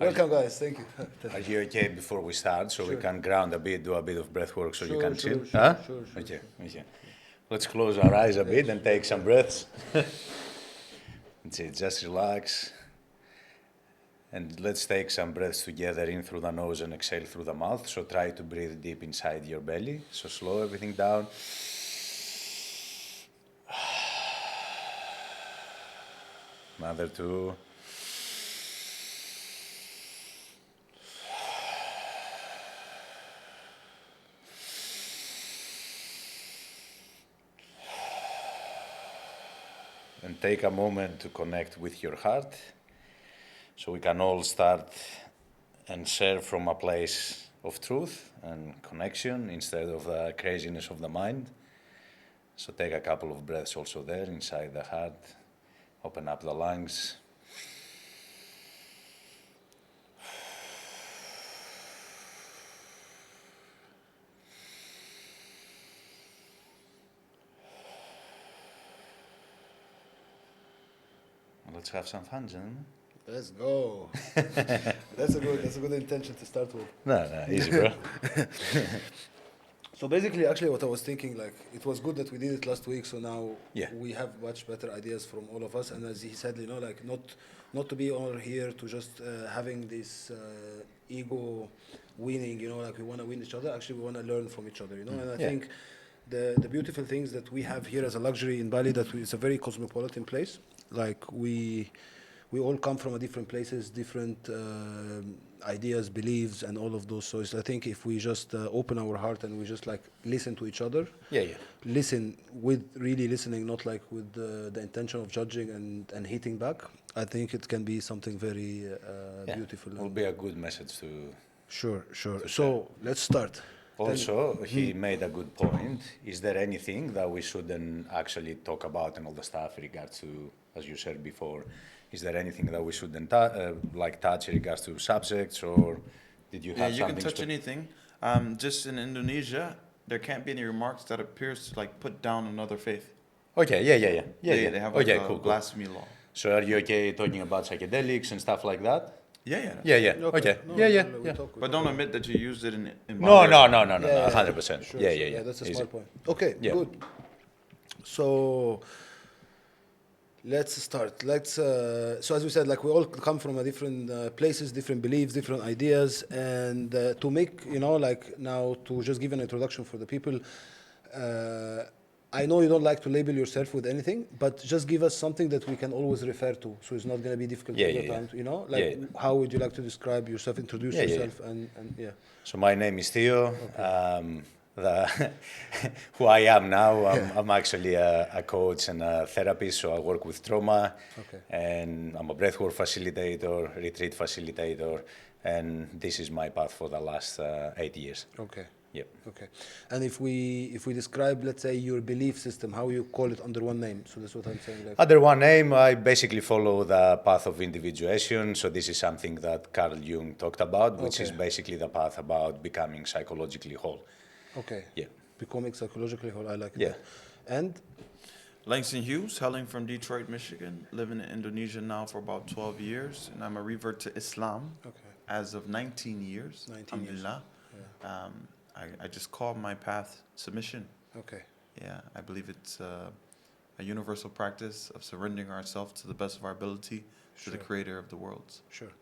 Welcome, guys. Thank you. Are you okay before we start, so we Sure. can ground a bit, do a bit of breath work, so you Sure, can sure, chill? sure, Huh? sure, sure. Okay, okay. Let's close our eyes a bit and take some breaths. That's it, just relax. And let's take some breaths together in through the nose and exhale through the mouth. So try to breathe deep inside your belly. So slow everything down. Another two. And take a moment to connect with your heart. So we can all start and share from a place of truth and connection instead of the craziness of the mind. So take a couple of breaths also there inside the heart. Open up the lungs. Let's have some fun, gentlemen. Let's go. That's a good intention to start with. No, easy, bro. So basically, actually, what I was thinking, like, it was good that we did it last week. So now Yeah. we have much better ideas from all of us. And as he said, like, not to be all here to just having this ego winning. Like we want to win each other. Actually, we want to learn from each other. And I Yeah. think the beautiful things that we have here as a luxury in Bali, that it's a very cosmopolitan place. Like we all come from a different places, different ideas, beliefs, and all of those. So I think if we just open our heart and we just like listen to each other, Yeah. listen with really listening, not like with the intention of judging and hitting back, I think it can be something very Yeah. beautiful. Will be a good message to. Sure. share. So let's start. Also, he made a good point. Is there anything that we shouldn't actually talk about and all the stuff in regards to, as you said before, is there anything that we shouldn't touch in regards to subjects, or did you Yeah, have you can something? touch anything. Just in Indonesia, there can't be any remarks that appears to like put down another faith. Okay, yeah. They have like okay, a cool. blasphemy law. So are you okay talking about psychedelics and stuff like that? Yeah. Yeah. Okay. No, Yeah. we talk But don't admit that you used it in No, Bali. 100%. Sure, Yeah. That's a Easy. smart point. Okay, Yeah. good. So let's start. So as we said, like we all come from a different places, different beliefs, different ideas, and to make like now to just give an introduction for the people. I know you don't like to label yourself with anything, but just give us something that we can always refer to, so it's not going to be difficult Yeah, all the yeah. time. Yeah. How would you like to describe yourself, introduce Yeah. yourself, and yeah. So my name is Theo. Who I am now, I'm actually a coach and a therapist, so I work with trauma. Okay. And I'm a breathwork facilitator, retreat facilitator, and this is my path for the last 8 years. Okay. Yep. Okay. And if we describe, let's say, your belief system, how you call it under one name? So that's what I'm saying. Like, Under one name, I basically follow the path of individuation. So this is something that Carl Jung talked about, which is Okay. basically the path about becoming psychologically whole. okay. Yeah. Becoming psychologically whole. I like Yeah. that. And Langston Hughes, hailing from Detroit, Michigan, living in Indonesia now for about 12 years, and I'm a revert to Islam okay. as of 19 years. 19 years. Alhamdulillah. Yeah. I just call my path submission. Okay. Yeah, I believe it's a universal practice of surrendering ourselves to the best of our ability to the Sure. creator of the worlds. Sure.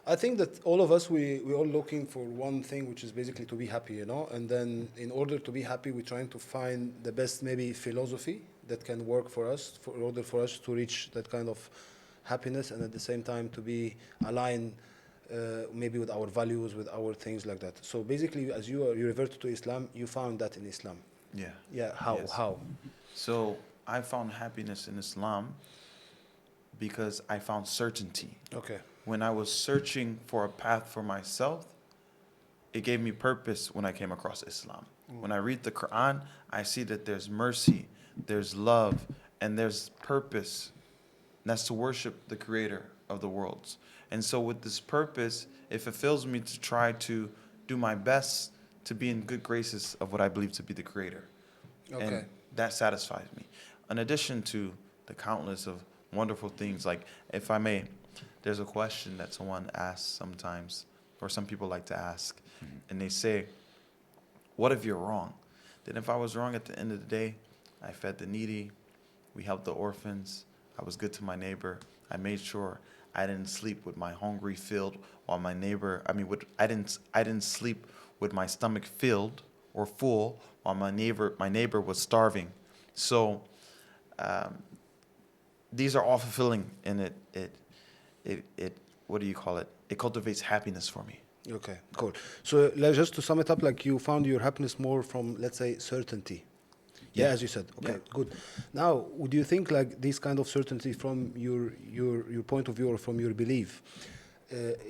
I think that all of us, we all looking for one thing, which is basically to be happy, And then in order to be happy, we're trying to find the best maybe philosophy that can work for us, in order for us to reach that kind of happiness, and at the same time to be aligned maybe with our values, with our things like that. So basically, as you reverted to Islam, you found that in Islam. Yeah. Yeah. How? Yes. How? So I found happiness in Islam because I found certainty. Okay. When I was searching for a path for myself, it gave me purpose when I came across Islam. When I read the Quran, I see that there's mercy, there's love, and there's purpose. And that's to worship the creator of the worlds. And so with this purpose, it fulfills me to try to do my best to be in good graces of what I believe to be the creator. Okay. And that satisfies me. In addition to the countless of wonderful things, like if I may, there's a question that someone asks sometimes, or some people like to ask, and they say, what if you're wrong? Then if I was wrong at the end of the day, I fed the needy, we helped the orphans, I was good to my neighbor, I made sure I didn't sleep with my hungry filled while my neighbor, I didn't sleep with my stomach filled or full while my neighbor was starving. So these are all fulfilling, and it what do you call it? It cultivates happiness for me. Okay, cool. So just to sum it up, like you found your happiness more from, let's say, certainty. Yeah, Yeah. as you said. Okay, Yeah. good. Now, would you think like this kind of certainty from your point of view or from your belief,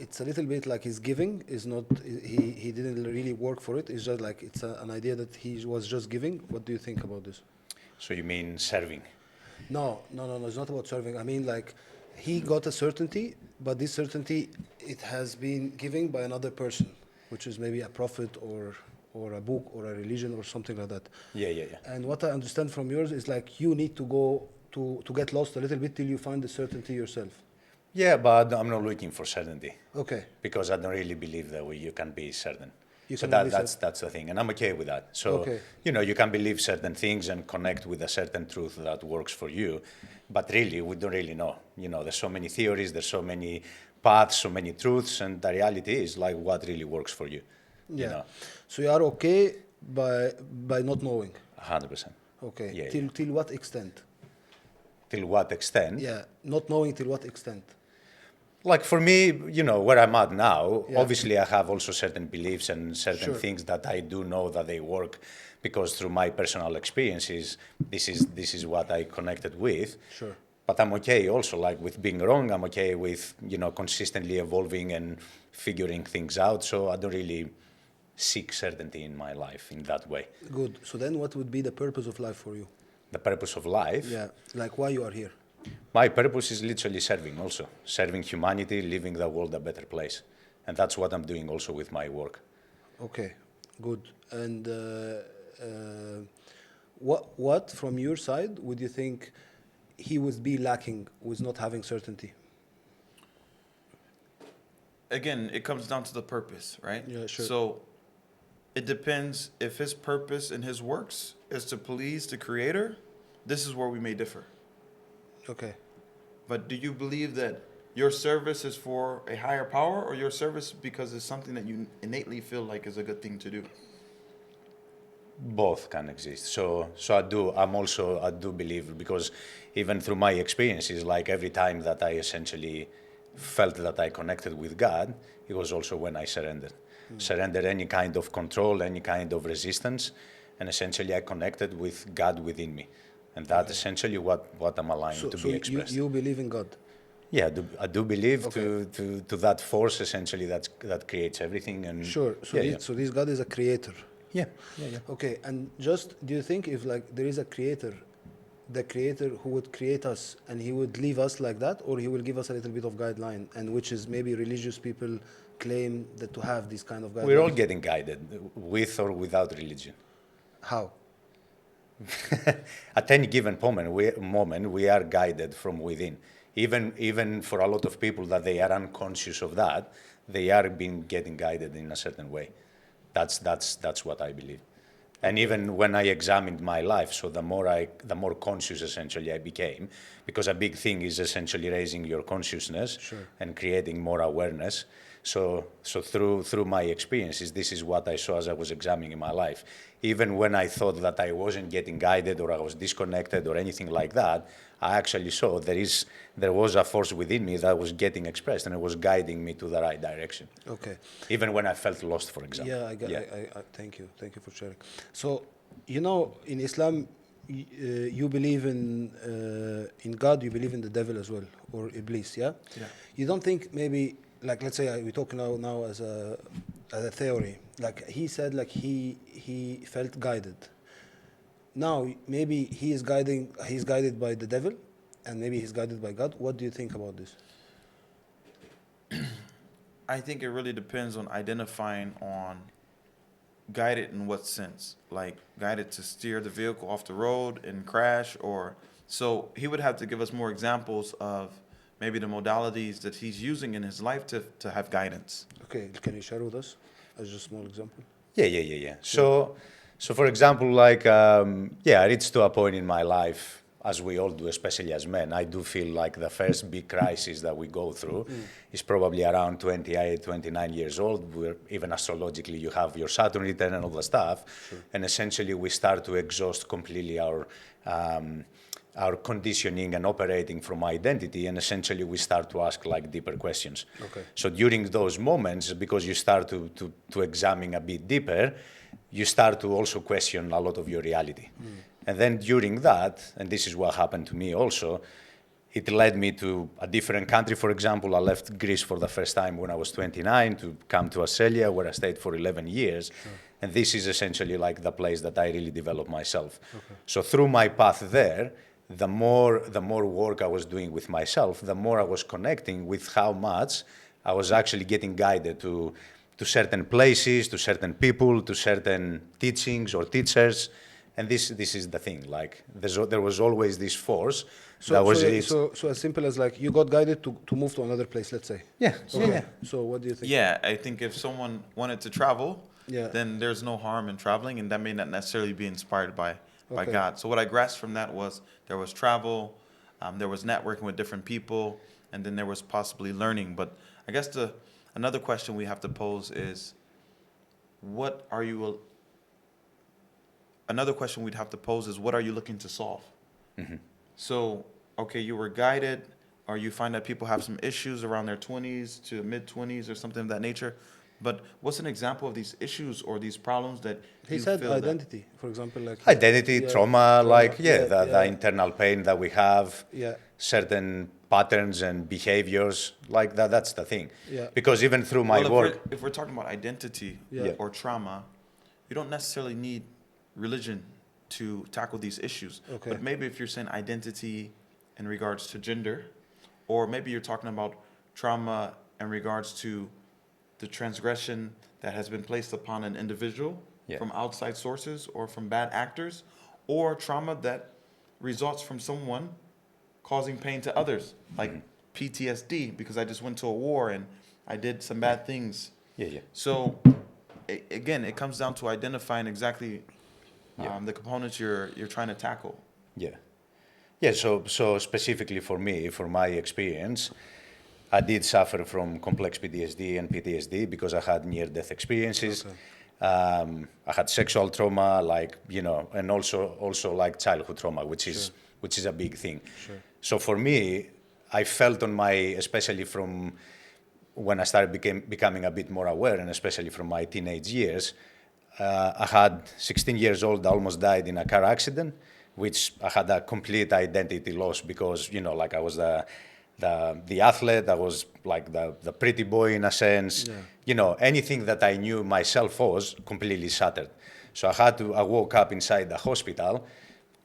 it's a little bit like his giving is not, he didn't really work for it. It's just like it's an idea that he was just giving. What do you think about this? So you mean serving? No. It's not about serving. I mean, like, he got a certainty, but this certainty, it has been given by another person, which is maybe a prophet or a book or a religion or something like that. Yeah. And what I understand from yours is like you need to go to get lost a little bit till you find the certainty yourself. Yeah, but I'm not looking for certainty Okay. because I don't really believe that you can be certain. You So cannot be that's the thing, and I'm okay with that. So Okay. you can believe certain things and connect with a certain truth that works for you, but really we don't really know. There's so many theories, there's so many paths, so many truths, and the reality is like what really works for you. Yeah. So you are okay by not knowing. 100%. Okay. Yeah, Till what extent? Till what extent? Yeah. Not knowing till what extent? Like for me, where I'm at now, Yeah. obviously I have also certain beliefs and certain Sure. things that I do know that they work because through my personal experiences, this is what I connected with. Sure. But I'm okay also like with being wrong. I'm okay with, consistently evolving and figuring things out. So I don't really seek certainty in my life in that way. Good. So then what would be the purpose of life for you? The purpose of life, Yeah. Like why you are here? my purpose is literally serving also, serving humanity, leaving the world a better place. And that's what I'm doing also with my work. Okay, good. And what from your side would you think he would be lacking with not having certainty? Again, it comes down to the purpose, right? Yeah, sure. So it depends if his purpose in his works is to please the creator. This is where we may differ. Okay. But do you believe that your service is for a higher power, or your service because it's something that you innately feel like is a good thing to do? Both can exist. So I do believe, because even through my experiences, like every time that I essentially felt that I connected with God, it was also when I surrendered. Surrendered any kind of control, any kind of resistance, and essentially I connected with God within me. And that's essentially what I'm allowing to be expressed. You believe in God? Yeah, I do believe Okay. to that force essentially that creates everything. And Sure. So yeah, so this God is a creator. yeah. Okay. And just do you think if like there is a creator, the creator who would create us and he would leave us like that, or he will give us a little bit of guideline, and which is maybe religious people claim that to have this kind of guidelines? We're all getting guided with or without religion. How? At any given moment, we are guided from within. Even for a lot of people that they are unconscious of that, they are being getting guided in a certain way. That's what I believe. And even when I examined my life, so the more conscious essentially I became, because a big thing is essentially raising your consciousness. Sure. And creating more awareness. So through my experiences, this is what I saw as I was examining my life. Even when I thought that I wasn't getting guided or I was disconnected or anything like that, I actually saw there was a force within me that was getting expressed and it was guiding me to the right direction. Okay. Even when I felt lost, for example. Yeah, I thank you for sharing. So, in Islam, you believe in God, you believe in the devil as well, or Iblis, yeah? Yeah. You don't think maybe, like, let's say we talk now as a theory, like he said, like he felt guided. Now maybe he's guided by the devil, and maybe he's guided by God. What do you think about this? I think it really depends on identifying on guided in what sense, like guided to steer the vehicle off the road and crash, or so he would have to give us more examples of maybe the modalities that he's using in his life to have guidance. Okay, can you share with us as a small example? Yeah. So for example, like, I reached to a point in my life, as we all do, especially as men. I do feel like the first big crisis that we go through is probably around 28, 29 years old, where even astrologically you have your Saturn return and all the stuff. Sure. And essentially we start to exhaust completely our conditioning and operating from identity, and essentially we start to ask like deeper questions. Okay. So during those moments, because you start to examine a bit deeper, you start to also question a lot of your reality. And then during that, and this is what happened to me also, it led me to a different country. For example, I left Greece for the first time when I was 29 to come to Australia, where I stayed for 11 years. Sure. And this is essentially like the place that I really developed myself. Okay. So through my path there, the more work I was doing with myself, the more I was connecting with how much I was actually getting guided to certain places, to certain people, to certain teachings or teachers. And this is the thing, like there was always this force. So as simple as like you got guided to move to another place, let's say. Yeah. Okay. Yeah. So what do you think? Yeah, I think if someone wanted to travel, Yeah. then there's no harm in traveling, and that may not necessarily be inspired by Okay. God. So what I grasped from that was there was travel, there was networking with different people, and then there was possibly learning. But I guess another question we have to pose is, another question we'd have to pose is, what are you looking to solve? Mm-hmm. So, okay, you were guided, or you find that people have some issues around their 20s to mid-20s or something of that nature. But what's an example of these issues or these problems that He you said feel identity, for example, like Identity, yeah, trauma, like, the yeah. internal pain that we have, Yeah. certain patterns and behaviors, like that's the thing. Yeah. Because even through my work... If we're talking about identity Yeah. or trauma, you don't necessarily need religion to tackle these issues. Okay. But maybe if you're saying identity in regards to gender, or maybe you're talking about trauma in regards to the transgression that has been placed upon an individual from outside sources or from bad actors, or trauma that results from someone causing pain to others, like PTSD, because I just went to a war and I did some bad things. So again, it comes down to identifying exactly the components you're trying to tackle. So specifically for me, for my experience, I did suffer from complex PTSD and PTSD because I had near-death experiences. Okay. I had sexual trauma, like, and also like childhood trauma, which is a big thing. Sure. So for me, I felt especially from when I started becoming a bit more aware, and especially from my teenage years, I had 16 years old, I almost died in a car accident, which I had a complete identity loss because, like I was the athlete, I was like the pretty boy in a sense. Anything that I knew myself was completely shattered. So I woke up inside the hospital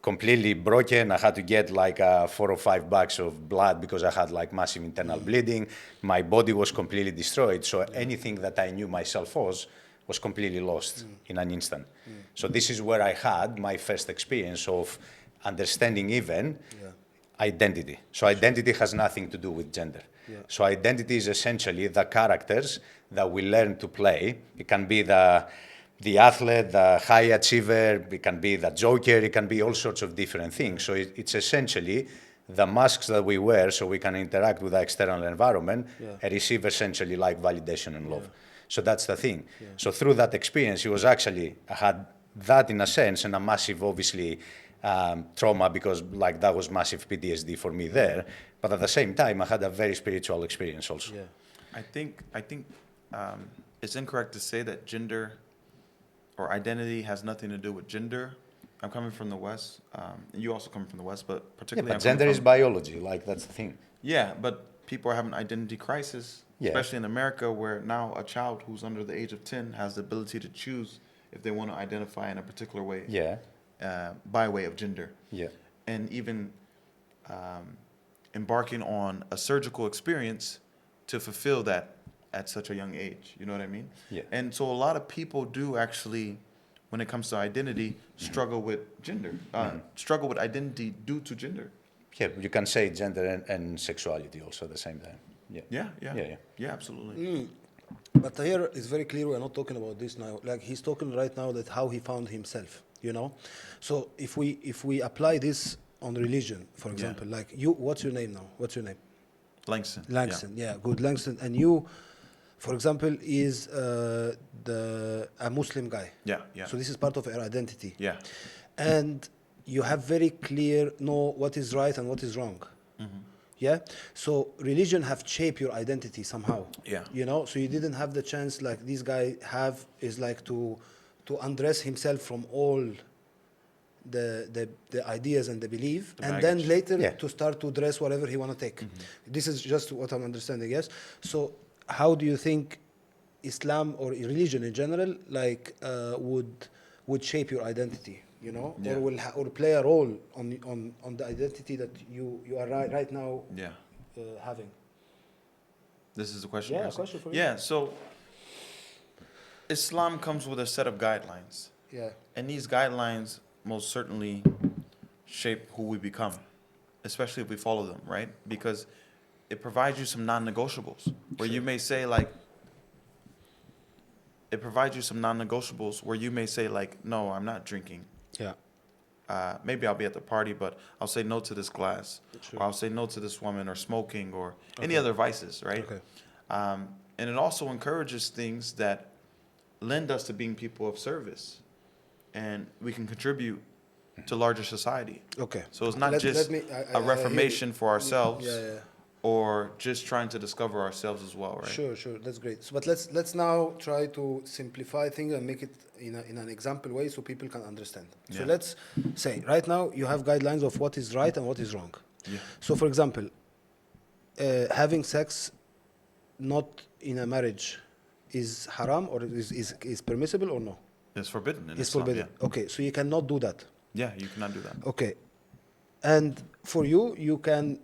completely broken. I had to get like 4 or 5 bags of blood because I had like massive internal bleeding. My body was completely destroyed. So anything that I knew myself was completely lost in an instant. So this is where I had my first experience of understanding even identity. So identity has nothing to do with gender. So identity is essentially the characters that we learn to play. It can be the athlete, the high achiever, it can be the joker, it can be all sorts of different things. So it's essentially the masks that we wear so we can interact with the external environment and receive essentially like validation and love. So that's the thing. So through that experience, I had that in a sense and a massive, obviously, trauma because like that was massive PTSD for me there. But at the same time, I had a very spiritual experience also. I think it's incorrect to say that gender or identity has nothing to do with gender. I'm coming from the West, and you also come from the West, but particularly but gender is biology, like that's the thing. Yeah, but people are having identity crisis, especially in America, where now a child who's under the age of 10 has the ability to choose if they want to identify in a particular way. By way of gender. And even embarking on a surgical experience to fulfill that at such a young age. You know what I mean? And so a lot of people do actually, when it comes to identity, struggle with gender, struggle with identity due to gender. Yeah, you can say gender and sexuality also at the same time. Yeah. Yeah, absolutely. But here it's very clear we're not talking about this now. Like he's talking right now that how he found himself, you know. So if we apply this on religion, for example, like you, what's your name now? What's your name? Langston. Langston. Yeah, good, Langston. And you, for example, is a Muslim guy. Yeah. So this is part of your identity. Yeah. And you have very clear know what is right and what is wrong. Yeah, so religion have shaped your identity somehow. Yeah. You know, so you didn't have the chance like this guy have is like to undress himself from all the ideas and the belief, The and baggage. then later Yeah. to start to dress whatever he want to take. This is just what I'm understanding. Yes. So how do you think Islam or religion in general like would shape your identity? You know, Yeah. or will or play a role on the identity that you are right now Yeah. having. This is a question. Yeah, you're a asking? question for you. Yeah. So Islam comes with a set of guidelines, Yeah. and these guidelines most certainly shape who we become, especially if we follow them, right? Because it provides you some non-negotiables where you may say like, no, I'm not drinking. Yeah. Maybe I'll be at the party, but I'll say no to this glass, Sure. or I'll say no to this woman, or smoking, or any Okay. other vices, right? Okay. And it also encourages things that lend us to being people of service, and we can contribute to larger society. Okay. So it's not Let just me- a reformation for ourselves, Yeah. or just trying to discover ourselves as well, right? Sure. That's great. So, but let's now try to simplify things and make it in an example way so people can understand. So Yeah. let's say right now you have guidelines of what is right and what is wrong. Yeah. So, for example, having sex not in a marriage is haram or is permissible or no? It's forbidden in It's Islam. forbidden. Okay, so you cannot do that. Yeah, you cannot do that. Okay, and for you can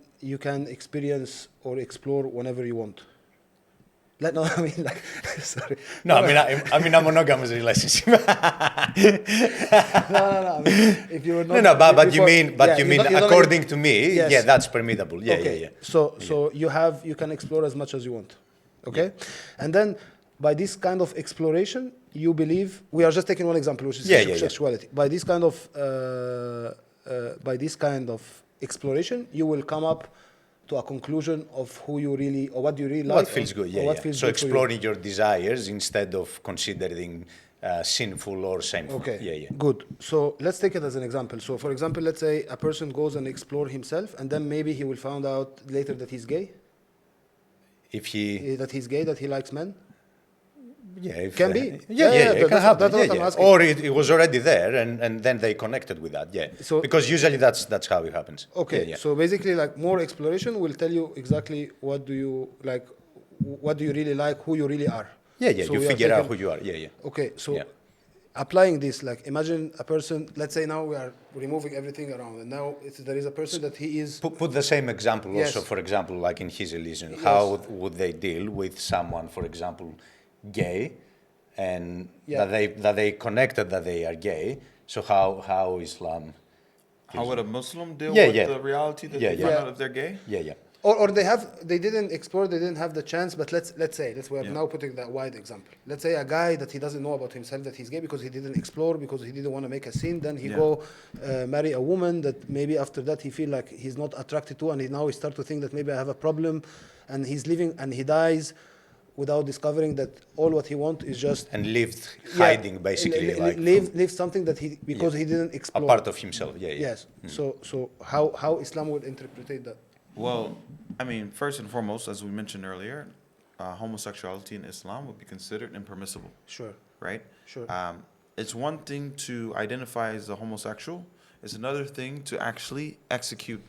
experience or explore whenever you want. Like, no, I mean like, sorry. No, I'm in a monogamous relationship. No. I mean, if you were not. But you before- mean, yeah, you mean don't- don't according get- to me, Yes. yeah, that's permissible. Yeah, Okay. yeah. So you can explore as much as you want. Okay, and then by this kind of exploration, you believe we are just taking one example, which is sexuality. By this kind of exploration, you will come up to a conclusion of who you really or what you really like. What feels good, or what yeah. feels So good for you. exploring your desires instead of considering sinful or shameful. Okay. Yeah. Good. So let's take it as an example. So for example, let's say a person goes and explore himself, and then maybe he will find out later that he's gay. If he, That he's gay, that he likes men. if, Can be. Yeah, Yeah, it can that's happen. what I'm Yeah. asking. Or it was already there, and then they connected with that. Yeah. So- because usually that's how it happens. Okay, Yeah. so basically, like more exploration will tell you exactly what do you like, what do you really like, who you really are. Yeah. So You we are figure out taking- who you are. Yeah. Okay, so Yeah. applying this, like imagine a person. Let's say now we are removing everything around, and now there is a person that he is. Put the same example also, Yes. for example, like in his religion. Yes. How would they deal with someone, for example, gay, and Yeah. that they connected that they are gay? So how Islam? How would a Muslim deal Yeah, with yeah. the reality that Yeah, they yeah. find out if they're gay? Yeah. Or they didn't explore, they didn't have the chance. But let's say we are Yeah. now putting that wide example. Let's say a guy that he doesn't know about himself that he's gay because he didn't explore, because he didn't want to make a scene. Then he Yeah. go marry a woman that maybe after that he feel like he's not attracted to, and now he start to think that maybe I have a problem, and he's living and he dies without discovering that all what he want is just And lived hiding basically, like live something that he because he didn't a explore. part of himself. Yeah. Yes. So how Islam would interpret that? Well, I mean, first and foremost, as we mentioned earlier, homosexuality in Islam would be considered impermissible, Sure. right? Sure. It's one thing to identify as a homosexual. It's another thing to actually execute,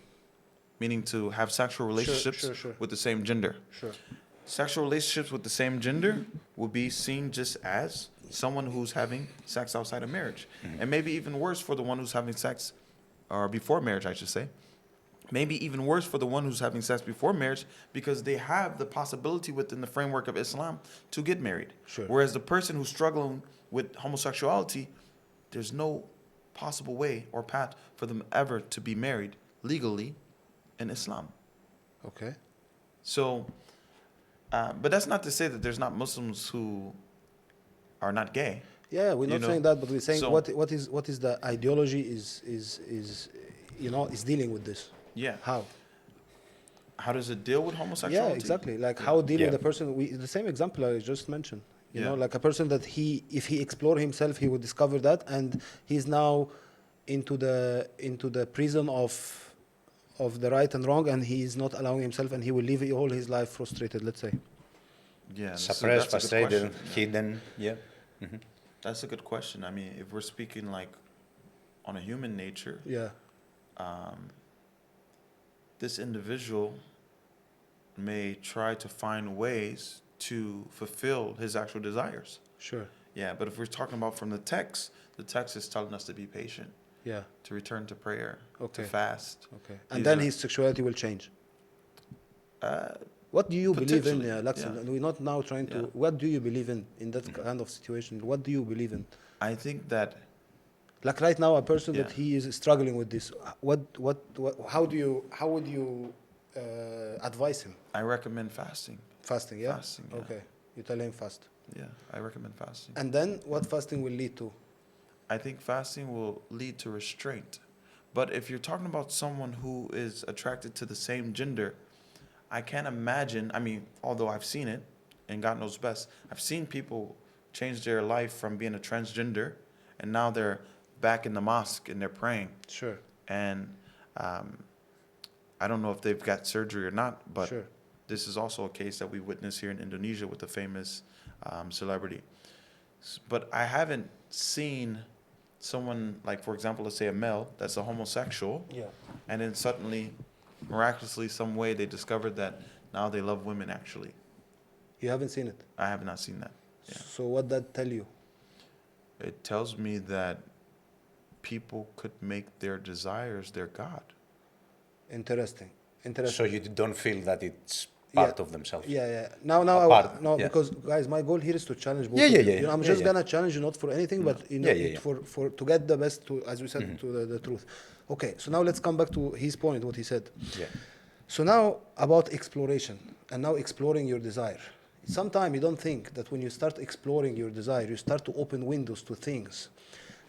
meaning to have sexual relationships sure. with the same gender. Sure. Sexual relationships with the same gender will be seen just as someone who's having sex outside of marriage. And maybe even worse for the one who's having sex, or before marriage, I should say. Maybe even worse for the one who's having sex before marriage, because they have the possibility within the framework of Islam to get married. Sure. Whereas the person who's struggling with homosexuality, there's no possible way or path for them ever to be married legally in Islam. Okay. So, but that's not to say that there's not Muslims who are not gay. Yeah, we're You not know, saying that, but we're saying so- what is the ideology is is dealing with this. Yeah. How? How does it deal with homosexuality? Yeah, exactly. Like Yeah. how deal with Yeah. a person. The same example I just mentioned. You know, Yeah. like a person that if he explore himself, he would discover that, and he's now into the prison of the right and wrong, and he's not allowing himself, and he will live all his life frustrated. Let's say. Yeah. Suppressed, that's a good frustrated, question. Yeah. hidden. Yeah. Hmm. That's a good question. I mean, if we're speaking like on a human nature, Yeah. this individual may try to find ways to fulfill his actual desires. Sure. Yeah, but if we're talking about from the text is telling us to be patient, Yeah. to return to prayer, Okay. to fast. Okay. And These then are- his sexuality will change. Uh, What do you believe in? Potentially, Yeah, yeah. we're not now trying to. Yeah. What do you believe in that kind of situation? What do you believe in? I think that Like right now, a person that Yeah. he is struggling with this. How would you advise him? I recommend fasting. Fasting, yeah. Fasting, yeah. Okay, you tell him fast. Yeah, I recommend fasting. And then what fasting will lead to? I think fasting will lead to restraint. But if you're talking about someone who is attracted to the same gender, I can't imagine. I mean, although I've seen it, and God knows best, I've seen people change their life from being a transgender, and now they're back in the mosque and they're praying. Sure. And I don't know if they've got surgery or not, but Sure. this is also a case that we witnessed here in Indonesia with a famous celebrity. But I haven't seen someone, like, for example, let's say a male that's a homosexual, Yeah. and then suddenly, miraculously, some way they discovered that now they love women actually. You haven't seen it. I have not seen that. Yeah. So what that tell you? It tells me that people could make their desires their God. Interesting. Interesting. So you don't feel that it's Yeah. part of themselves. Yeah, yeah. Now, Apart, no, yeah. because guys, my goal here is to challenge both. Yeah, of yeah, you. yeah, You know, I'm yeah, just yeah. gonna challenge you not for anything, but you know, Yeah, yeah, yeah. for to get the best, to, as we said, to the truth. Okay, so now let's come back to his point, what he said. Yeah. So now about exploration, and now exploring your desire. Sometimes you don't think that when you start exploring your desire, you start to open windows to things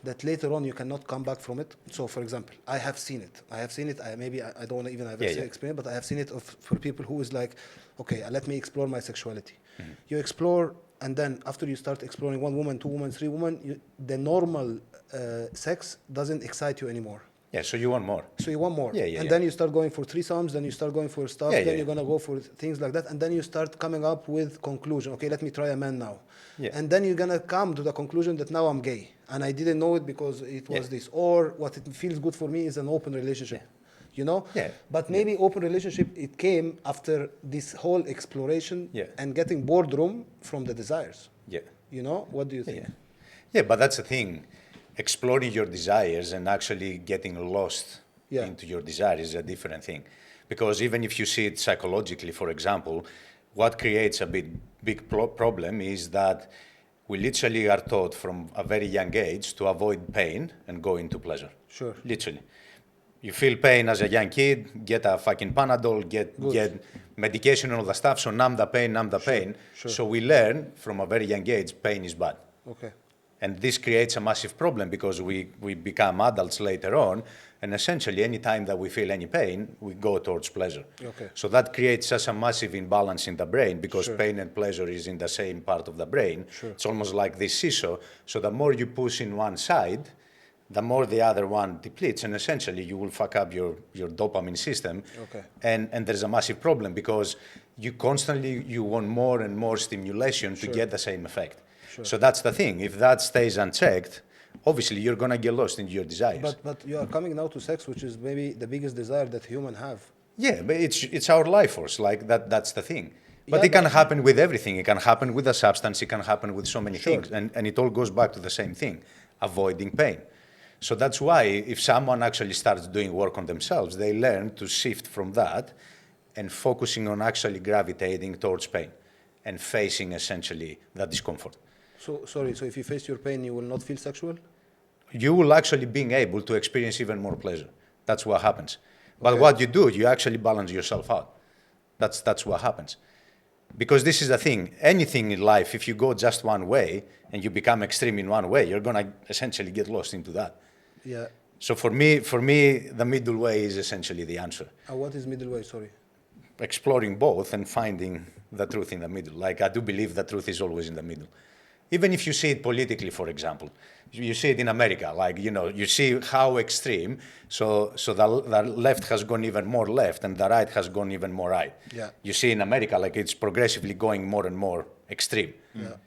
that later on you cannot come back from it. So, for example, I have seen it. I don't even have Yeah, yeah. experience, but I have seen it for people who is like, okay, let me explore my sexuality. You explore, and then after you start exploring 1 woman, 2 women, 3 women, the normal sex doesn't excite you anymore. Yeah, so you want more. So you want more. Yeah, yeah, and yeah. then you start going for threesomes, then you start going for stuff, Yeah, then yeah, you're yeah. going to go for things like that, and then you start coming up with conclusion. Okay, let me try a man now. Yeah. And then you're going to come to the conclusion that now I'm gay, and I didn't know it because it was Yeah. this. Or what it feels good for me is an open relationship. You know? Yeah. But maybe open relationship, it came after this whole exploration Yeah. and getting boredom from the desires. Yeah. You know? What do you think? Yeah. Yeah, but that's the thing. Exploring your desires and actually getting lost Yeah. into your desire is a different thing. Because even if you see it psychologically, for example, what creates a big problem is that we literally are taught from a very young age to avoid pain and go into pleasure. Sure. Literally. You feel pain as a young kid, get a fucking Panadol, get medication and all the stuff, so numb the pain. Sure. So we learn from a very young age, pain is bad. Okay. And this creates a massive problem because we become adults later on, and essentially any time that we feel any pain, we go towards pleasure. Okay. So that creates such a massive imbalance in the brain because Sure. pain and pleasure is in the same part of the brain. Sure. It's almost like this seesaw. So the more you push in one side, the more the other one depletes, and essentially you will fuck up your dopamine system. Okay. And there's a massive problem because you want more and more stimulation to Sure. get the same effect. Sure. So that's the thing. If that stays unchecked, obviously you're gonna get lost in your desires. But you are coming now to sex, which is maybe the biggest desire that human have. Yeah, but it's our life force. Like that's the thing. But Yeah, it can but- happen with everything. It can happen with a substance. It can happen with so many Sure. things, and it all goes back to the same thing: avoiding pain. So that's why if someone actually starts doing work on themselves, they learn to shift from that and focusing on actually gravitating towards pain and facing essentially that discomfort. So if you face your pain, you will not feel sexual? You will actually being able to experience even more pleasure. That's what happens. But Okay. what you do, you actually balance yourself out. That's what happens. Because this is the thing. Anything in life, if you go just one way and you become extreme in one way, you're gonna essentially get lost into that. Yeah. So for me, the middle way is essentially the answer. What is middle way? Sorry. Exploring both and finding the truth in the middle. Like, I do believe the truth is always in the middle. Even if you see it politically, for example, you see it in America, like, you see how extreme, so the left has gone even more left and the right has gone even more right. Yeah. You see in America, like, it's progressively going more and more extreme. Yeah.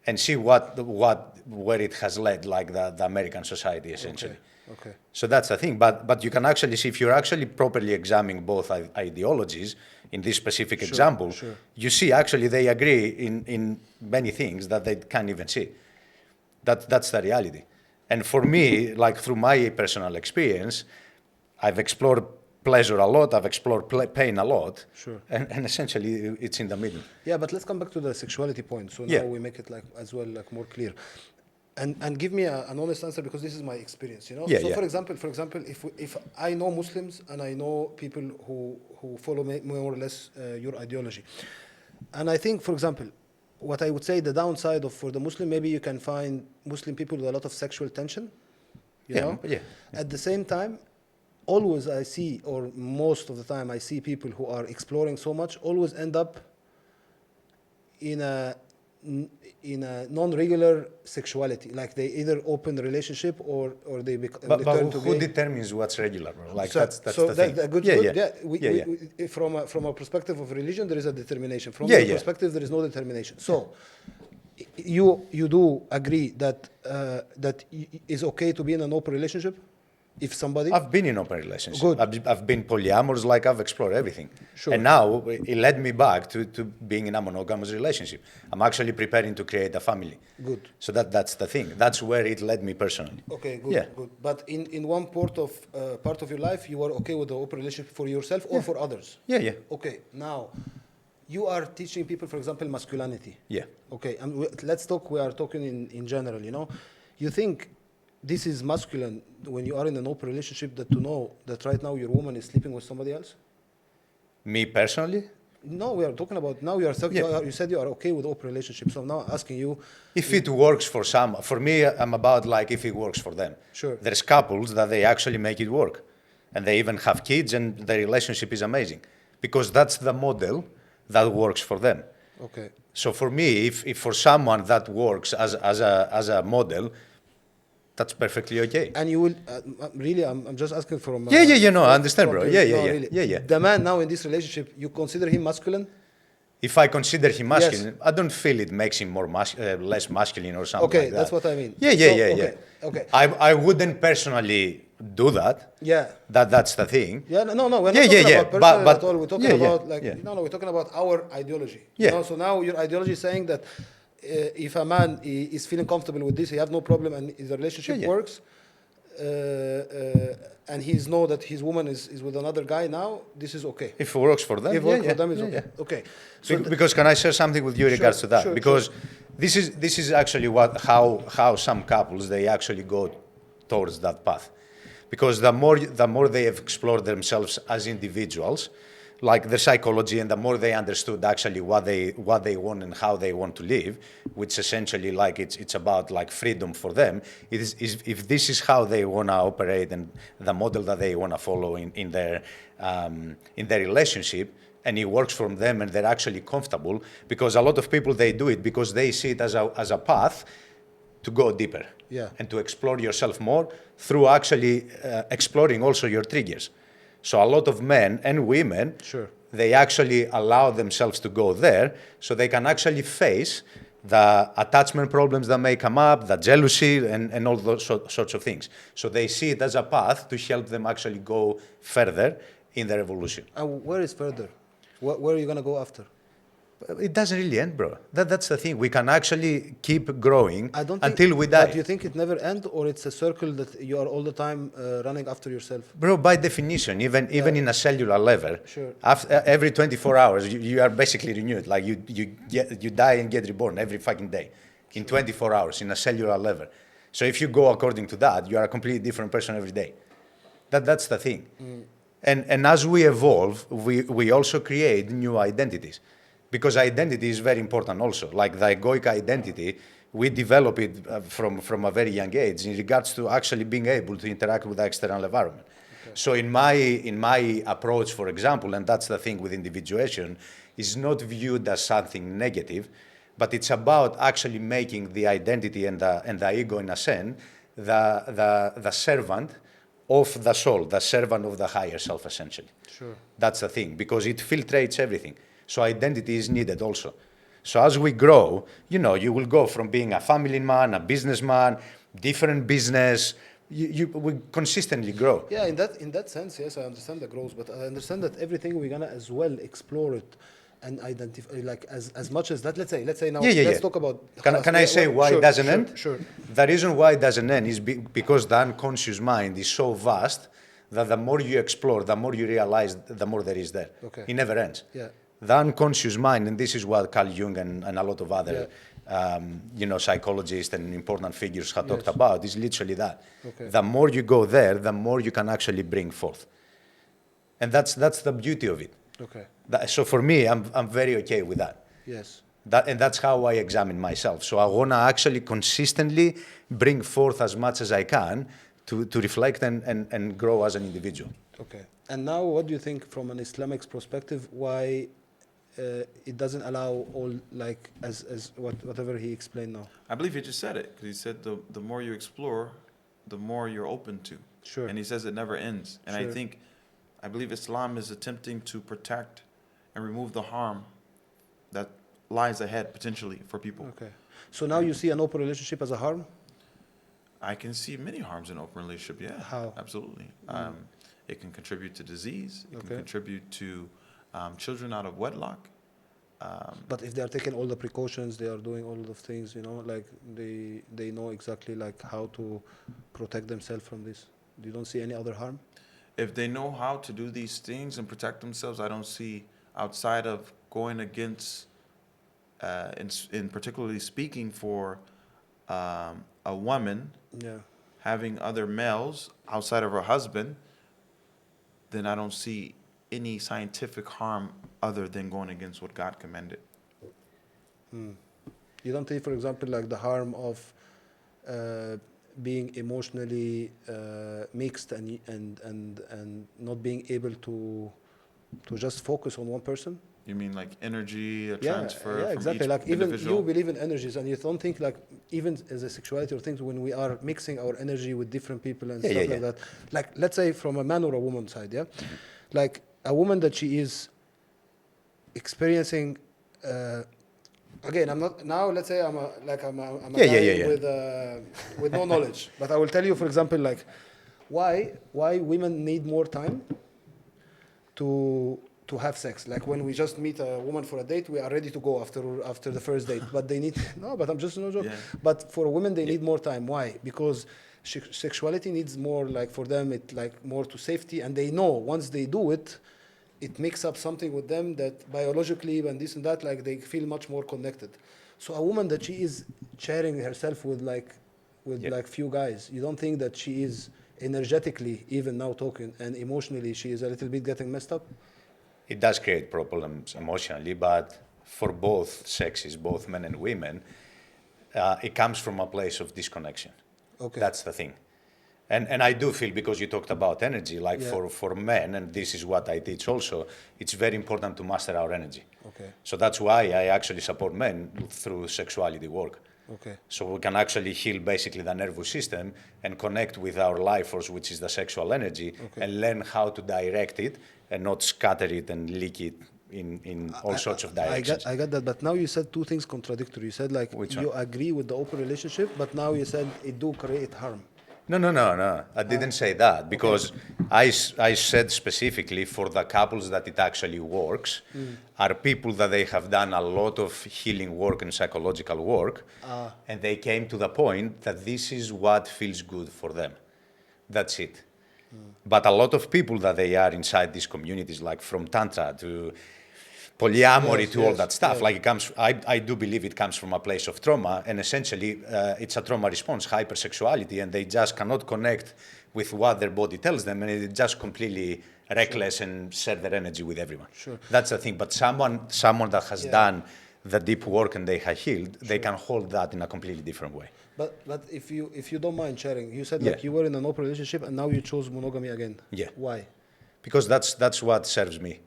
And see where it has led, like the American society, essentially. Okay. So that's the thing. But you can actually see, if you're actually properly examining both ideologies in this specific example, sure. you see actually they agree in many things that they can't even see. That's the reality. And for me, like, through my personal experience, I've explored pleasure a lot, I've explored pain a lot. Sure. And essentially it's in the middle. Yeah, but let's come back to the sexuality point. So now Yeah. we make it like as well, like, more clear. And give me an honest answer, because this is my experience, you know. Yeah, so yeah. for example, if I know Muslims and I know people who follow more or less your ideology, and I think, for example, what I would say the downside of for the Muslim, maybe you can find Muslim people with a lot of sexual tension, you know. Yeah. At the same time, always I see, or most of the time I see people who are exploring so much always end up in a non-regular sexuality, like they either open a relationship or they But turn to who gay. determines what's regular, bro? Like, So- that's so the thing. We, from a perspective of religion, there is a determination. From Yeah, your yeah. perspective, there is no determination. So you do agree that is okay to be in an open relationship if somebody. I've been in open relationship. Good. I've been polyamorous, like, I've explored everything. Sure. And now it led me back to being in a monogamous relationship. I'm actually preparing to create a family. Good. So that's the thing. That's where it led me personally. Okay, good, Yeah. good. But in one part of your life, you are okay with the open relationship for yourself or for others. Yeah. Okay, now you are teaching people, for example, masculinity. Yeah. Okay, and let's talk. We are talking in general. You know, you think this is masculine when you are in an open relationship, that to know that right now your woman is sleeping with somebody else? Me personally? No, we are talking about now. You are talking. Yeah. You said you are okay with open relationships. So I'm now asking you. If it works for some, for me, I'm about, like, if it works for them. Sure. There's couples that they actually make it work. And they even have kids and their relationship is amazing. Because that's the model that works for them. Okay. So for me, if for someone that works as a model, that's perfectly okay. And you will really. I'm just asking from. Yeah. No, I understand, bro. from- Yeah. really. Yeah. The man now in this relationship, you consider him masculine? If I consider him masculine, I don't feel it makes him more less masculine or something Okay, like that. that's what I mean. Yeah. Okay. I wouldn't personally do that. Yeah. That's the thing. Yeah, no, we're not Yeah, talking yeah. about personal But at all. We're talking about no, we're talking about our ideology. Yeah. You know, so now your ideology is saying that if a man is feeling comfortable with this, he have no problem, and the relationship Yeah. works, and he's know that his woman is with another guy now, this is okay. If it works for them, If it works for them, it's okay. Okay. So Because can I share something with you in regards to that? sure, Because this is actually how some couples they actually go towards that path. Because the more they have explored themselves as individuals, like their psychology, and the more they understood actually what they want and how they want to live, which essentially, like, it's about, like, freedom for them. If this is how they want to operate and the model that they want to follow in their relationship, and it works for them and they're actually comfortable, because a lot of people, they do it because they see it as a path to go deeper. Yeah. And to explore yourself more through actually exploring also your triggers. So a lot of men and women, Sure. they actually allow themselves to go there so they can actually face the attachment problems that may come up, the jealousy, and all those sorts of things. So they see it as a path to help them actually go further in their evolution. And where is further? Where are you gonna go after? It doesn't really end, bro. That's the thing. We can actually keep growing I don't until think, we die. But do you think it never ends, or it's a circle that you are all the time running after yourself? Bro, by definition, even in a cellular level, Sure. after, every 24 hours, you are basically renewed. Like you die and get reborn every fucking day in 24 hours in a cellular level. So if you go according to that, you are a completely different person every day. That's the thing. And as we evolve, we also create new identities. Because identity is very important also. Like the egoic identity, we develop it from a very young age in regards to actually being able to interact with the external environment. Okay. So in my approach, for example, and that's the thing with individuation, is not viewed as something negative, but it's about actually making the identity and the ego, in a sense, the servant of the soul, the servant of the higher self, essentially. Sure. That's the thing, because it filtrates everything. So identity is needed also. So as we grow, you will go from being a family man, a businessman, different business. We consistently grow. Yeah, in that sense, yes, I understand the growth, but I understand that everything we're gonna as well explore it and identify, like as much as that. Let's say now. Let's talk about. Can I say why it doesn't end? Sure. The reason why it doesn't end is because the unconscious mind is so vast that the more you explore, the more you realize, the more there is there. Okay. It never ends. Yeah. The unconscious mind, and this is what Carl Jung and a lot of other, psychologists and important figures have talked about, is literally that. Okay. The more you go there, the more you can actually bring forth. And that's the beauty of it. Okay. So for me, I'm very okay with that. Yes. And that's how I examine myself. So I want to actually consistently bring forth as much as I can to reflect and grow as an individual. Okay. And now, what do you think from an Islamic perspective? Why it doesn't allow all, like as whatever he explained now? I believe he just said it, because he said the more you explore, the more you're open to. Sure. And he says it never ends. And Sure. I believe Islam is attempting to protect and remove the harm that lies ahead potentially for people. Okay. So now you see an open relationship as a harm? I can see many harms in open relationship. Yeah. How? Absolutely. It can contribute to disease. It Okay. can contribute to children out of wedlock. But if they are taking all the precautions, they are doing all of things, like they know exactly like how to protect themselves from this. You don't see any other harm? If they know how to do these things and protect themselves, I don't see, outside of going against, in particularly speaking for a woman Yeah. having other males outside of her husband, then I don't see any scientific harm other than going against what God commanded. You don't see, for example, like the harm of being emotionally mixed and not being able to just focus on one person? You mean like energy, a Yeah, transfer yeah, from exactly. each Like even individual? you believe in energies, and you don't think like even as a sexuality or things when we are mixing our energy with different people and stuff like that. Like let's say from a man or a woman side, yeah, like a woman that she is experiencing. Again, I'm not now. Let's say I'm a guy with no knowledge, but I will tell you, for example, like why women need more time to have sex. Like when we just meet a woman for a date, we are ready to go after the first date. But they need no. But I'm just no joke. Yeah. But for women, they need more time. Why? Because sexuality needs more. Like for them, it like more to safety, and they know once they do it, it makes up something with them that biologically and this and that, like they feel much more connected. So a woman that she is sharing herself with like few guys, you don't think that she is energetically even now talking and emotionally she is a little bit getting messed up? It does create problems emotionally, but for both sexes, both men and women, it comes from a place of disconnection. Okay. That's the thing. And I do feel, because you talked about energy, like for men, and this is what I teach also, it's very important to master our energy. Okay. So that's why I actually support men through sexuality work. Okay. So we can actually heal basically the nervous system and connect with our life force, which is the sexual energy, and learn how to direct it and not scatter it and leak it in all sorts of directions. I got that, but now you said two things contradictory. You said like Which you one? agree with the open relationship, but now you said it do create harm. No. I didn't say that, because I said specifically for the couples that it actually works are people that they have done a lot of healing work and psychological work, and they came to the point that this is what feels good for them. That's it. But a lot of people that they are inside these communities, like from Tantra to polyamory Yes, to all yes, that stuff. yes. Like it comes, I do believe it comes from a place of trauma, and essentially it's a trauma response, hypersexuality, and they just cannot connect with what their body tells them, and it's just completely reckless and share their energy with everyone. Sure. That's the thing. But someone that has Yeah. done the deep work and they have healed, they Sure. can hold that in a completely different way. But if you don't mind sharing, you said Yeah. like you were in an open relationship and now you chose monogamy again. Yeah. Why? Because that's what serves me,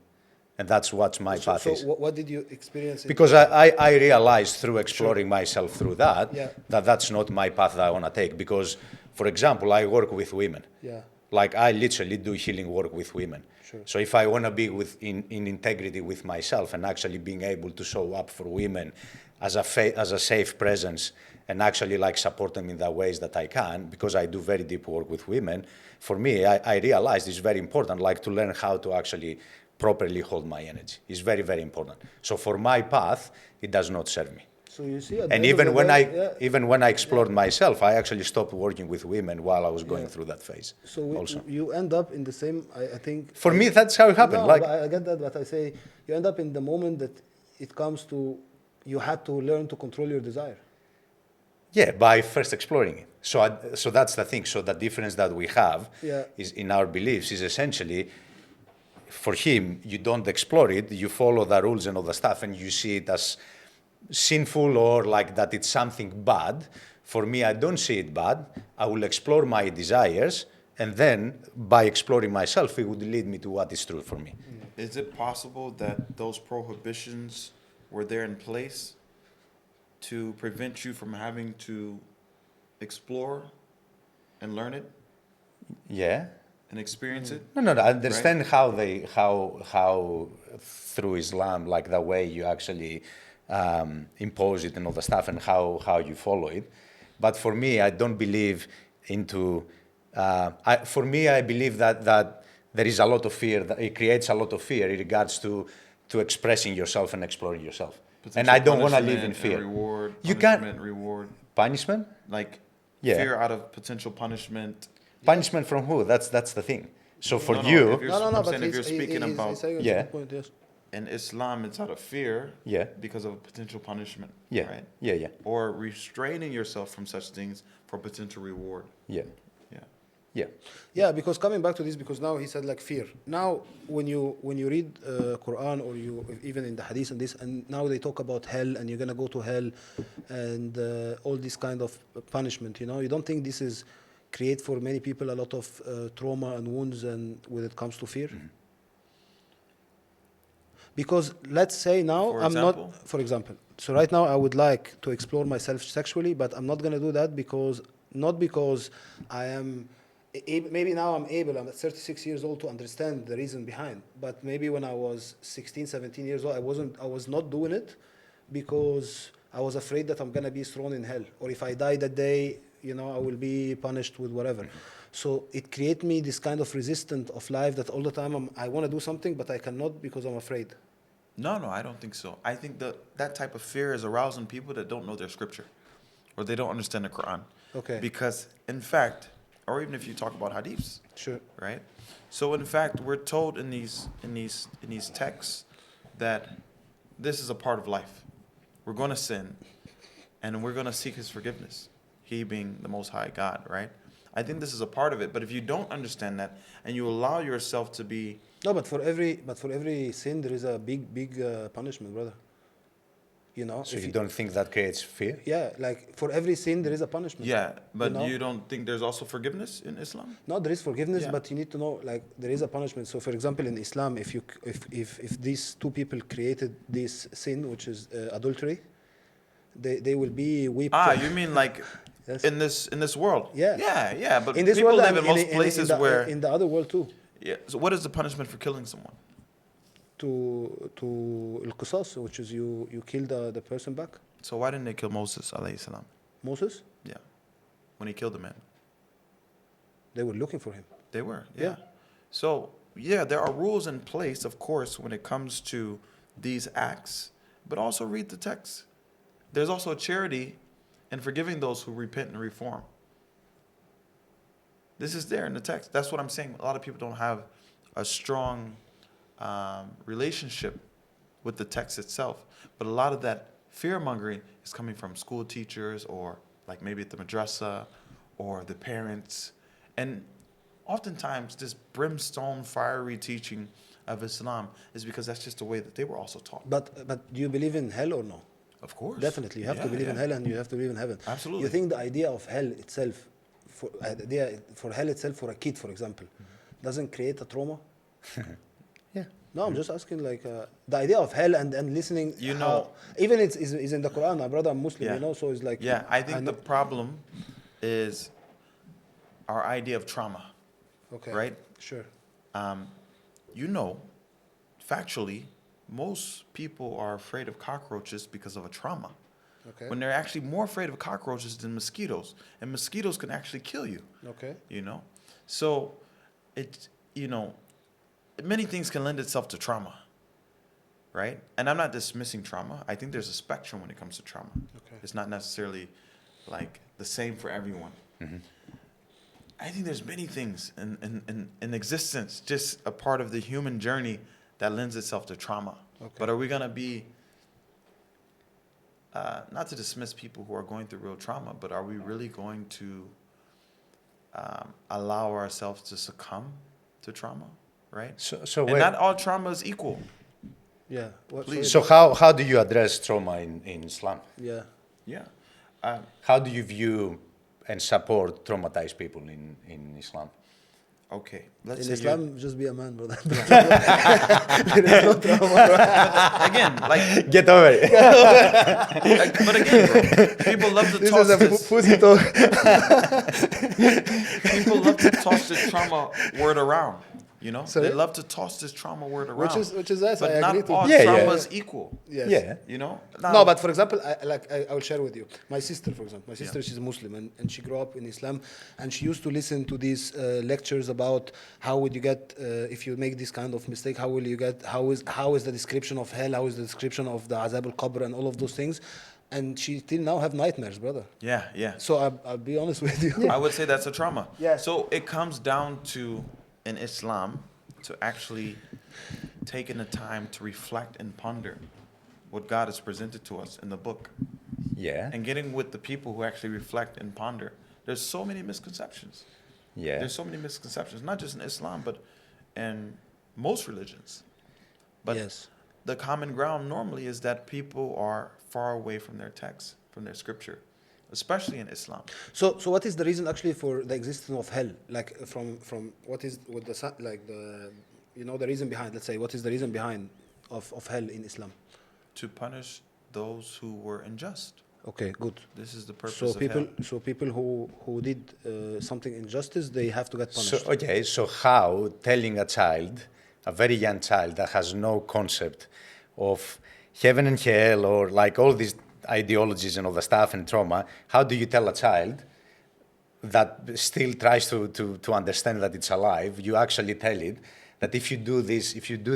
and that's what my path So is. what did you experience? Because I realized through exploring myself through that, Yeah. that's not my path that I want to take. Because, for example, I work with women. Yeah. Like I literally do healing work with women. Sure. So if I want to be in integrity with myself and actually being able to show up for women as a safe presence and actually like support them in the ways that I can, because I do very deep work with women, for me, I realized it's very important, like to learn how to actually properly hold my energy. It's very, very important. So for my path, it does not serve me. So you see, at the And end of the day, even when I explored myself, I actually stopped working with women while I was going through that phase. so also, you end up in the same. I think. for me, that's how it happened. No, Like, but I get that, but I say you end up in the moment that it comes to you had to learn to control your desire. yeah, by first exploring it. So that's the thing. So the difference that we have Yeah. is in our beliefs is essentially, for him, you don't explore it, you follow the rules and all the stuff, and you see it as sinful or like that it's something bad. For me, I don't see it bad. I will explore my desires, and then by exploring myself, it would lead me to what is true for me. Is it possible that those prohibitions were there in place to prevent you from having to explore and learn it Yeah. and experience it? No. I understand how through Islam, like the way you actually impose it and all the stuff, and how you follow it. But for me, I don't believe into. For me, I believe that there is a lot of fear. That it creates a lot of fear in regards to expressing yourself and exploring yourself. And I don't want to live in Punishment fear. and reward. You can't- Punishment, reward. Punishment? Like Yeah. fear out of potential punishment. Punishment from who? That's the thing. So for No, no, you, if you're- I'm saying if you're speaking about- he's saying a Yeah. good point, yes. In Islam, it's out of fear. Yeah. Because of potential punishment. yeah, Right? yeah, Or restraining yourself from such things for potential reward. yeah, Yeah. yeah. Yeah, because coming back to this, because now he said like fear. Now, when you read Quran or you even in the Hadith and this, and now they talk about hell and you're gonna go to hell, and all this kind of punishment. You don't think this is create for many people a lot of trauma and wounds, and when it comes to fear. Because let's say now For I'm example? not, for example. So right now I would like to explore myself sexually, but I'm not gonna do that not because I am. Maybe now I'm at 36 years old to understand the reason behind. But maybe when I was 16, 17 years old, I was not doing it because I was afraid that I'm gonna be thrown in hell, or if I die that day, I will be punished with whatever. So it creates me this kind of resistance of life that all the time I want to do something, but I cannot because I'm afraid. No, I don't think so. I think that type of fear is arousing people that don't know their scripture or they don't understand the Quran. Okay. Because, in fact, or even if you talk about hadiths, Sure. right? So, in fact, we're told in these texts that this is a part of life. We're going to sin, and we're going to seek His forgiveness. He being the Most High God, right? I think this is a part of it. But if you don't understand that and you allow yourself to be No, but for every sin there is a big punishment, brother. So if you don't think that creates fear? Yeah, like for every sin there is a punishment. yeah, but You know? you don't think there's also forgiveness in Islam? No, there is forgiveness, Yeah. but you need to know like there is a punishment. So, for example, in Islam, if these two people created this sin, which is adultery, they will be whipped. You mean like Yes. in this world? Yeah. yeah. But in this people world live and in most places where in the other world too. yeah. So what is the punishment for killing someone? To al-qisas, which is you kill the person back. So why didn't they kill Moses alayhi salam? Moses, Yeah, when he killed the man, they were looking for him. they were. Yeah. So yeah, there are rules in place, of course, when it comes to these acts. But also read the text. There's also charity in forgiving those who repent and reform. This is there in the text. That's what I'm saying. A lot of people don't have a strong relationship with the text itself. But a lot of that fear mongering is coming from school teachers, or like maybe at the madrasa, or the parents. And oftentimes this brimstone, fiery teaching of Islam is because that's just the way that they were also taught. But do you believe in hell or no? Of course. Definitely, you have to believe in hell and you have to believe in heaven. Absolutely. You think the idea of hell itself, for hell itself, for a kid, for example, doesn't create a trauma? Yeah. No, I'm just asking, like, the idea of hell and listening. You how- know- even it's in the Quran. My brother, I'm Muslim, Yeah. you know, so it's like. Yeah, I think know- the problem is our idea of trauma, Okay. right? Sure. You know, factually, most people are afraid of cockroaches because of a trauma. Okay. When they're actually more afraid of cockroaches than mosquitoes. And mosquitoes can actually kill you, Okay. you know? So, many things can lend itself to trauma, right? And I'm not dismissing trauma. I think there's a spectrum when it comes to trauma. Okay. It's not necessarily like the same for everyone. I think there's many things in existence, just a part of the human journey that lends itself to trauma. Okay. But are we going to be, not to dismiss people who are going through real trauma, but are we really going to allow ourselves to succumb to trauma, right? So And where, not all trauma is equal. Yeah. What, Please. so how do you address trauma in Islam? Yeah. Yeah. How do you view and support traumatized people in Islam? Okay. Let's In say Islam, just be a man, brother. again, like, Get over it. but again, bro, people love to toss this. pussy talk. People love to toss this trauma word around. You know, Sorry? they love to toss this trauma word around. Which is nice. but I not agree to. all Yeah, trauma yeah. is equal. Yes. Yeah. You know. No, but for example, I will share with you. My sister, for example, she's a Muslim and she grew up in Islam, and she used to listen to these lectures about how would you get if you make this kind of mistake, how will you get, how is the description of hell, how is the description of the Azab al-Qabr and all of those things, and she till now have nightmares, brother. Yeah, yeah. So I'll be honest with you. I would say that's a trauma. Yeah. So it comes down to, in Islam, to actually taking the time to reflect and ponder what God has presented to us in the book, Yeah. and getting with the people who actually reflect and ponder. There's so many misconceptions. Yeah. There's so many misconceptions, not just in Islam, but in most religions. But Yes. the common ground normally is that people are far away from their text, from their scripture, especially in Islam. So what is the reason actually for the existence of hell? Like from what is with the like the the reason behind? Let's say what is the reason behind of hell in Islam? To punish those who were unjust. Okay, good. This is the purpose So of hell. people who did something injustice, they have to get punished. So, okay, so how telling a child, a very young child that has no concept of heaven and hell or like all these ideologies and all the stuff and trauma, how do you tell a child that still tries to understand that it's alive, you actually tell it that if you do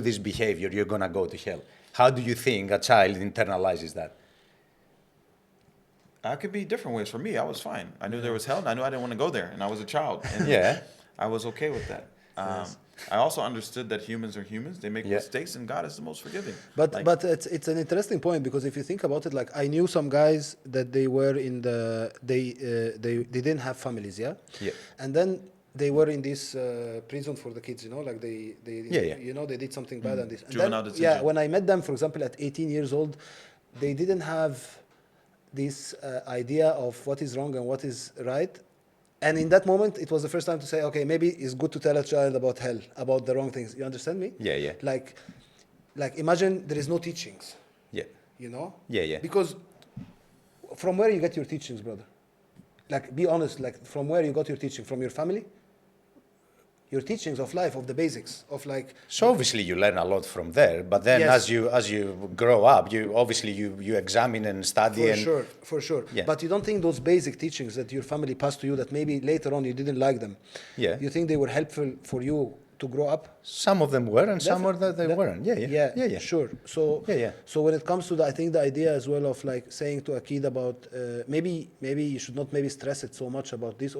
this behavior, you're going to go to hell? How do you think a child internalizes that? That could be different ways. For me, I was fine. I knew there was hell, and I knew I didn't want to go there, and I was a child. And Yeah. I was okay with that. I also understood that humans are humans. They make Yeah. mistakes, and God is the most forgiving. But Like, but it's an interesting point, because if you think about it, like I knew some guys that they were in the they didn't have families, yeah, Yeah. and then they were in this prison for the kids, like they Yeah. they did something bad and this. And Juvenile then, detention. when I met them, for example, at 18 years old, they didn't have this idea of what is wrong and what is right. And in that moment, it was the first time to say, okay, maybe it's good to tell a child about hell, about the wrong things. You understand me? Yeah, yeah. Like imagine there is no teachings, Yeah. Yeah, yeah. Because from where you get your teachings, brother? Like, be honest, like from where you got your teaching? From your family? Your teachings of life, of the basics, of like... So obviously you learn a lot from there, but then Yes. as you grow up, you examine and study For sure. Yeah. But you don't think those basic teachings that your family passed to you, that maybe later on you didn't like them, Yeah. you think they were helpful for you to grow up? Some of them were, and some of them they Def- weren't. Yeah. Sure. So Yeah. So when it comes to I think the idea as well of like saying to a kid about maybe you should not maybe stress it so much about this,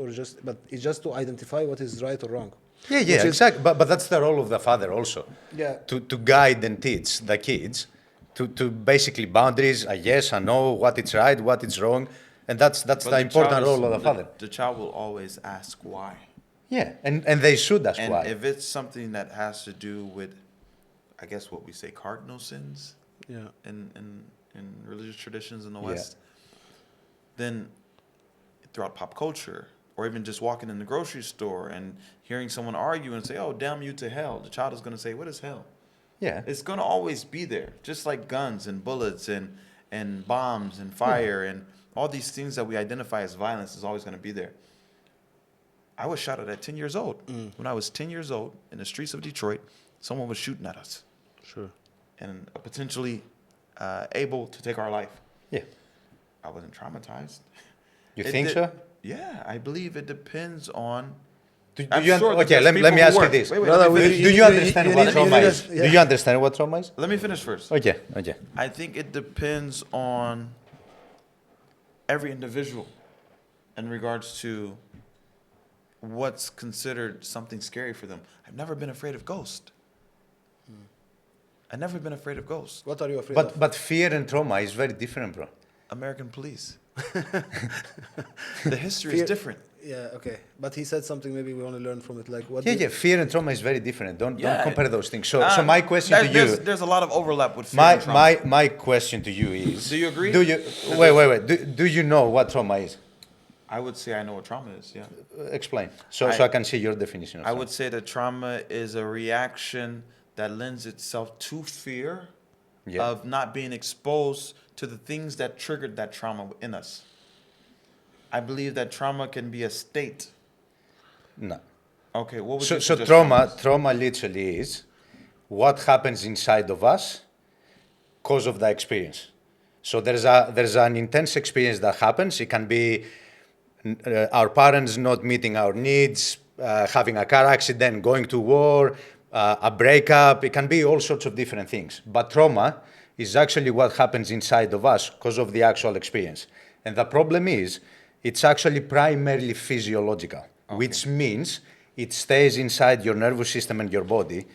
but it's just to identify what is right or wrong. Yeah, Which is- exactly. But that's the role of the father also. Yeah. To guide and teach the kids to basically boundaries, a yes, a no, what is right, what is wrong, and that's But the important child role of the father. The child will always ask why. Yeah, and they should ask And why. if it's something that has to do with, I guess what we say, cardinal sins Yeah. in religious traditions in the Yeah. West, then throughout pop culture, or even just walking in the grocery store and hearing someone argue and say, "Oh, damn you to hell," the child is going to say, "What is hell?" Yeah, It's going to always be there, just like guns and bullets and bombs and fire and all these things that we identify as violence is always going to be there. I was shot at 10 years old. When I was 10 years old in the streets of Detroit, someone was shooting at us Sure. and potentially able to take our life. yeah. I wasn't traumatized. You It think did- so? Yeah, I believe it depends on. Do I'm you sure that okay, there's let me people ask who you work. this. Wait, Brother, let me we- finish. Do you you understand need- what you trauma need is? us- Do yeah. you understand what trauma is? Let me finish first. Okay, okay. I think it depends on every individual in regards to what's considered something scary for them. I've never been afraid of ghosts. I've never been afraid of ghosts. What are you afraid of? But fear and trauma is very different, bro. American police. The history Fear- is different. Yeah, okay. But he said something maybe we want to learn from it. Like what? Yeah, do- yeah. Fear and trauma is very different. Don't Yeah. compare those things. So my question to you, There's a lot of overlap with fear and trauma. my question to you is, Do you agree? Do you wait? Do you know what trauma is? I would say I know what trauma is, yeah. Explain. So I can see your definition. Of I trauma. would say that trauma is a reaction that lends itself to fear Yeah. of not being exposed to the things that triggered that trauma in us. I believe that trauma can be a state. No. Okay, what would So you suggest trauma literally is what happens inside of us because of the experience. So there's an intense experience that happens. It can be our parents not meeting our needs, having a car accident, going to war, a breakup. It can be all sorts of different things. But trauma is actually what happens inside of us because of the actual experience. And the problem is, it's actually primarily physiological, which means it stays inside your nervous system and your body,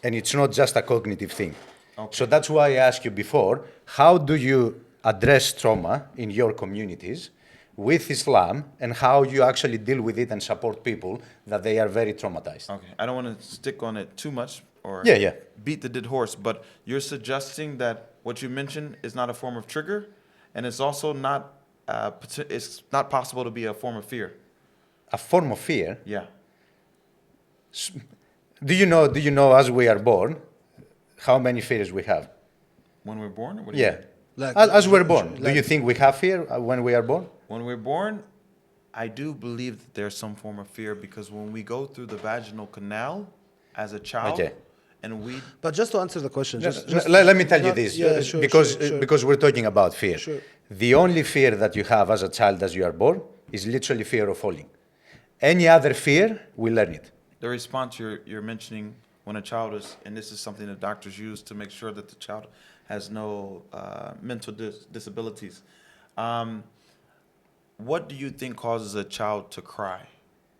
and it's not just a cognitive thing. Okay. So that's why I asked you before, how do you address trauma in your communities with Islam, and how you actually deal with it and support people that they are very traumatized? Okay, I don't want to stick on it too much or Yeah. beat the dead horse, but you're suggesting that what you mentioned is not a form of trigger, and it's also not it's not possible to be a form of fear. A form of fear. Yeah. Do you know as we are born, how many fears we have? When we're born? Or what do you Yeah. mean? Like- As we're born, do like- you think we have fear when we are born? When we're born, I do believe that there's some form of fear because when we go through the vaginal canal as a child, Okay. and we But just to answer the question, Let me tell you not- this, yeah, sure, because sure. because we're talking about fear. Sure. The only fear that you have as a child as you are born is literally fear of falling. Any other fear, we learn it. the response you're mentioning when a child is, and this is something that doctors use to make sure that the child has no mental disabilities. What do you think causes a child to cry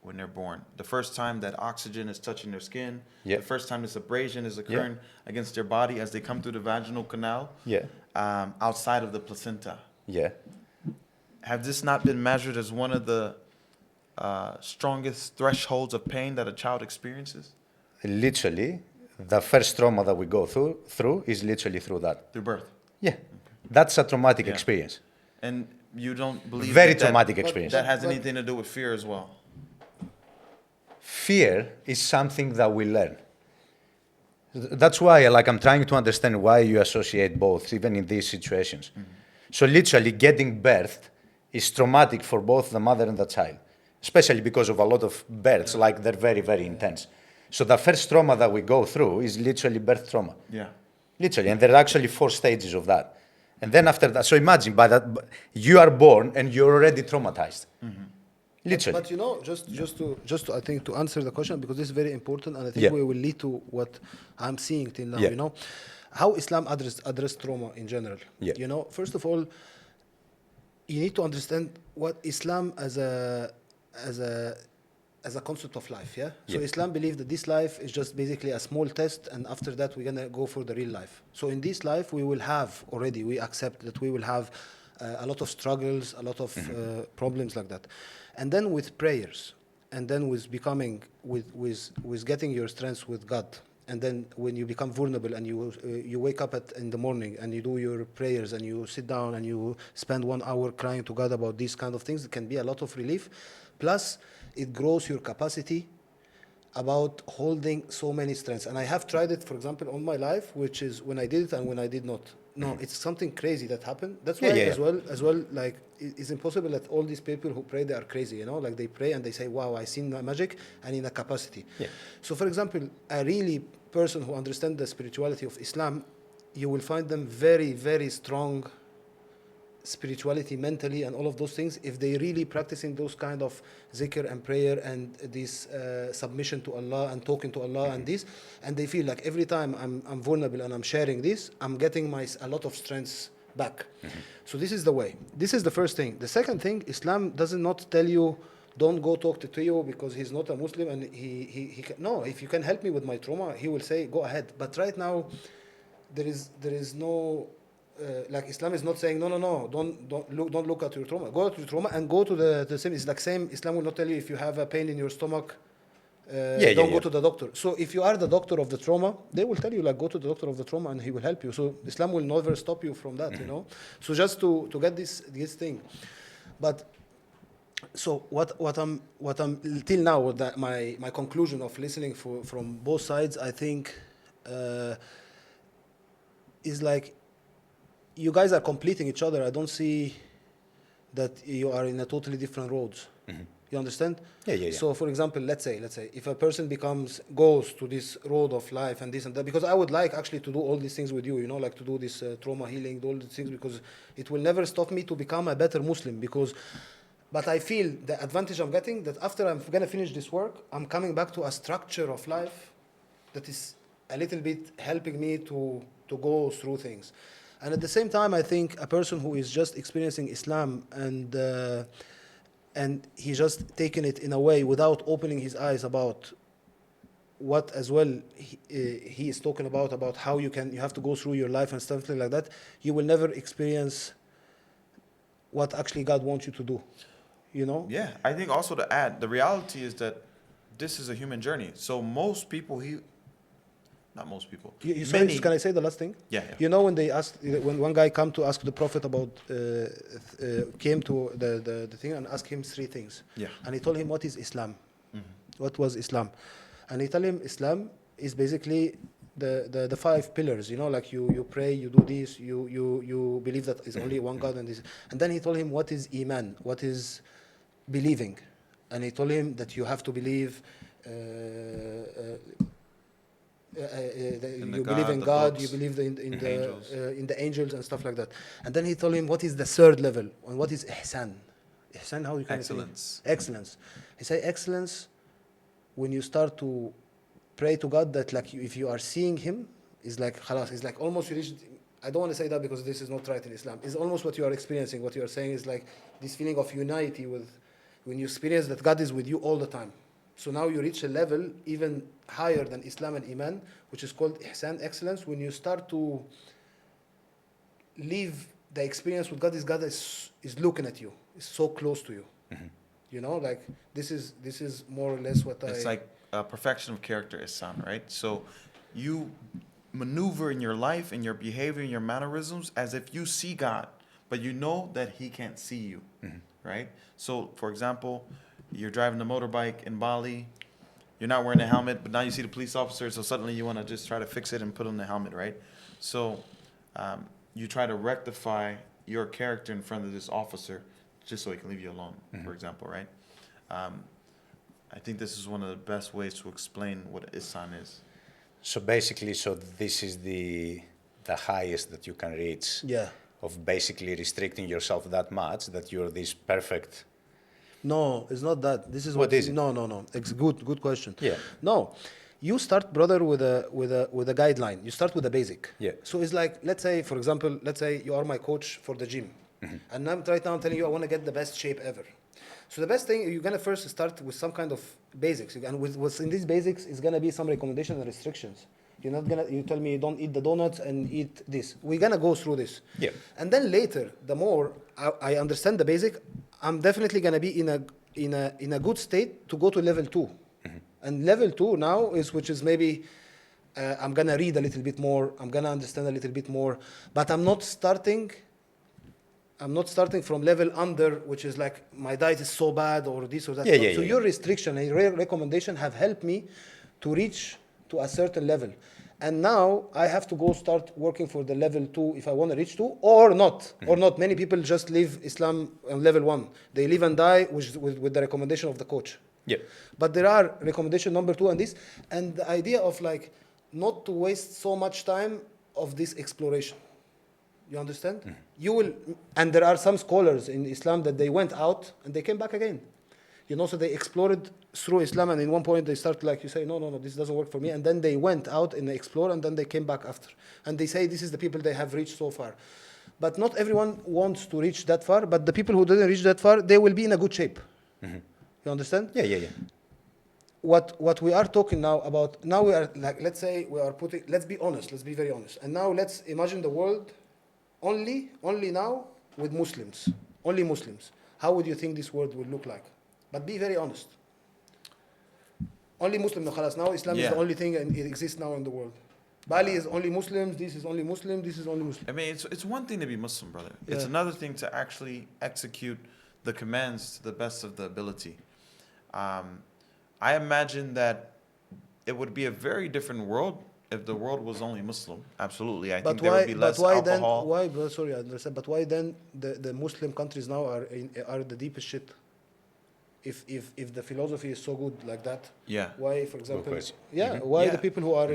when they're born? The first time that oxygen is touching their skin, Yeah. the first time this abrasion is occurring against their body as they come through the vaginal canal, Yeah. outside of the placenta. Yeah. Have this not been measured as one of the strongest thresholds of pain that a child experiences Literally, the first trauma that we go through is literally through that. through birth? Yeah. That's a traumatic Yeah. experience. And you don't believe Very that traumatic experience. that has anything to do with fear as well? Fear is something that we learn. That's why, I'm trying to understand why you associate both, even in these situations. So literally, getting birthed is traumatic for both the mother and the child, especially because of a lot of births, they're very, very intense. So the first trauma that we go through is literally birth trauma. Yeah. Literally, and there are actually 4 stages of that. And then after that, so imagine you are born and you're already traumatized. Literally. But you know, just to I think to answer the question, because this is very important, and I think Yeah. we will lead to what I'm seeing till now. Yeah. You know, how Islam address trauma in general. Yeah. You know, first of all, you need to understand what Islam as a as a concept of life, yeah? So Yeah. Islam believes that this life is just basically a small test, and after that we're gonna go for the real life. So in this life we will have already, we accept that we will have a lot of struggles, a lot of problems like that. And then with prayers, and then with becoming, with getting your strength with God, and then when you become vulnerable and you wake up in the morning and you do your prayers and you sit down and you spend 1 hour crying to God about these kind of things, it can be a lot of relief. Plus, it grows your capacity about holding so many strengths. And I have tried it, for example, on my life, which is when I did it and when I did not. No, it's something crazy that happened. That's why as well, like, it's impossible that all these people who pray, they are crazy, you know? Like, they pray and they say, wow, I seen magic and in a capacity. Yeah. So, for example, a really person who understands the spirituality of Islam, you will find them very, very strong spirituality mentally and all of those things if they really practicing those kind of zikr and prayer and this submission to Allah and talking to Allah and this, and they feel like every time I'm vulnerable and I'm sharing this, I'm getting a lot of strength back. So this is the way. This is the first thing. The second thing, Islam does not tell you don't go talk to Theo because he's not a Muslim and he can, no, if you can help me with my trauma, he will say go ahead. But right now there is no like Islam is not saying no, don't look at your trauma. Go to your trauma and go to the same. It's like same. Islam will not tell you if you have a pain in your stomach, don't go to the doctor. So if you are the doctor of the trauma, they will tell you like go to the doctor of the trauma and he will help you. So Islam will never stop you from that, you know. So just to get this thing, but so what I'm till now that my conclusion of listening from both sides, I think, is like, you guys are completing each other. I don't see that you are in a totally different roads. You understand? Yeah. So, for example, let's say, if a person goes to this road of life and this and that, because I would like actually to do all these things with you, you know, like to do this trauma healing, all these things, because it will never stop me to become a better Muslim. But I feel the advantage I'm getting that after I'm gonna finish this work, I'm coming back to a structure of life that is a little bit helping me to go through things. And at the same time, I think a person who is just experiencing Islam and he just taken it in a way without opening his eyes about what as well he is talking about how you have to go through your life and stuff like that, you will never experience what actually God wants you to do, you know? Yeah, I think also to add, the reality is that this is a human journey. So most people, not most people, Sorry, can I say the last thing? Yeah. You know, when one guy came to ask the Prophet about, came to the thing and asked him 3 things. Yeah. And he told him, what is Islam? What was Islam? And he told him, Islam is basically the 5 pillars, you know, like you pray, you do this, you believe that is only one God and this. And then he told him, what is Iman? What is believing? And he told him that you have to believe you believe in God, you believe in the angels and stuff like that. And then he told him what is the 3rd level and what is ihsan. Ihsan, how you can Excellence. say excellence. He said excellence when you start to pray to God that like if you are seeing him is like khalas, it's like almost you reach. I don't want to say that because this is not right in Islam. It's almost what you are experiencing. What you are saying is like this feeling of unity with when you experience that God is with you all the time. So now you reach a level even higher than Islam and Iman, which is called Ihsan, excellence, when you start to live the experience with God is looking at you, is so close to you. You know, like this is more or less what It's like perfection of character, ihsan, right? So you maneuver in your life, in your behavior, in your mannerisms as if you see God, but you know that he can't see you, right? So, for example, you're driving a motorbike in Bali, you're not wearing a helmet, but now you see the police officer, so suddenly you want to just try to fix it and put on the helmet, right? So you try to rectify your character in front of this officer just so he can leave you alone, for example, right? I think this is one of the best ways to explain what ihsan is. So basically, this is the highest that you can reach. Yeah. Of basically restricting yourself that much that you're this perfect. No, it's not that. This is what is it? No. It's good question. Yeah. No, you start, brother, with a guideline. You start with a basic. Yeah. So it's like, let's say, for example, you are my coach for the gym. And right now I'm telling you, I want to get the best shape ever. So the best thing, you're gonna first start with some kind of basics, and within these basics is gonna be some recommendations and restrictions. You're not gonna, you tell me you don't eat the donuts and eat this. We're gonna go through this. Yeah. And then later, the more I understand the basic, I'm definitely gonna be in a good state to go to level 2. And level 2 now which is maybe I'm gonna read a little bit more, I'm gonna understand a little bit more, but I'm not starting from level under, which is like my diet is so bad or this or that. So your restriction and your recommendation have helped me to reach to a certain level. And now I have to go start working for the level 2 if I want to reach 2 or not. Or not. Many people just leave Islam on level 1. They live and die with the recommendation of the coach. Yeah. But there are recommendation number 2 and this. And the idea of like not to waste so much time of this exploration. You understand? You will, and there are some scholars in Islam that they went out and they came back again. You know, so they explored through Islam, and in one point they start like, you say, no, this doesn't work for me. And then they went out and they explored, and then they came back after. And they say this is the people they have reached so far. But not everyone wants to reach that far, but the people who didn't reach that far, they will be in a good shape. You understand? Yeah. What we are talking now about, now we are like, let's say we are putting, let's be honest, let's be very honest. And now let's imagine the world only now with Muslims, only Muslims. How would you think this world would look like? But be very honest. Only Muslim, no, khalas. Now Islam is the only thing and it exists now in the world. Bali is only Muslims, this is only Muslim, this is only Muslim. I mean, it's one thing to be Muslim, brother. It's another thing to actually execute the commands to the best of the ability. I imagine that it would be a very different world if the world was only Muslim. Absolutely. I think there would be less alcohol. Sorry, I understand. But why then the Muslim countries now are the deepest shit? If the philosophy is so good like that, why, for example, the people who are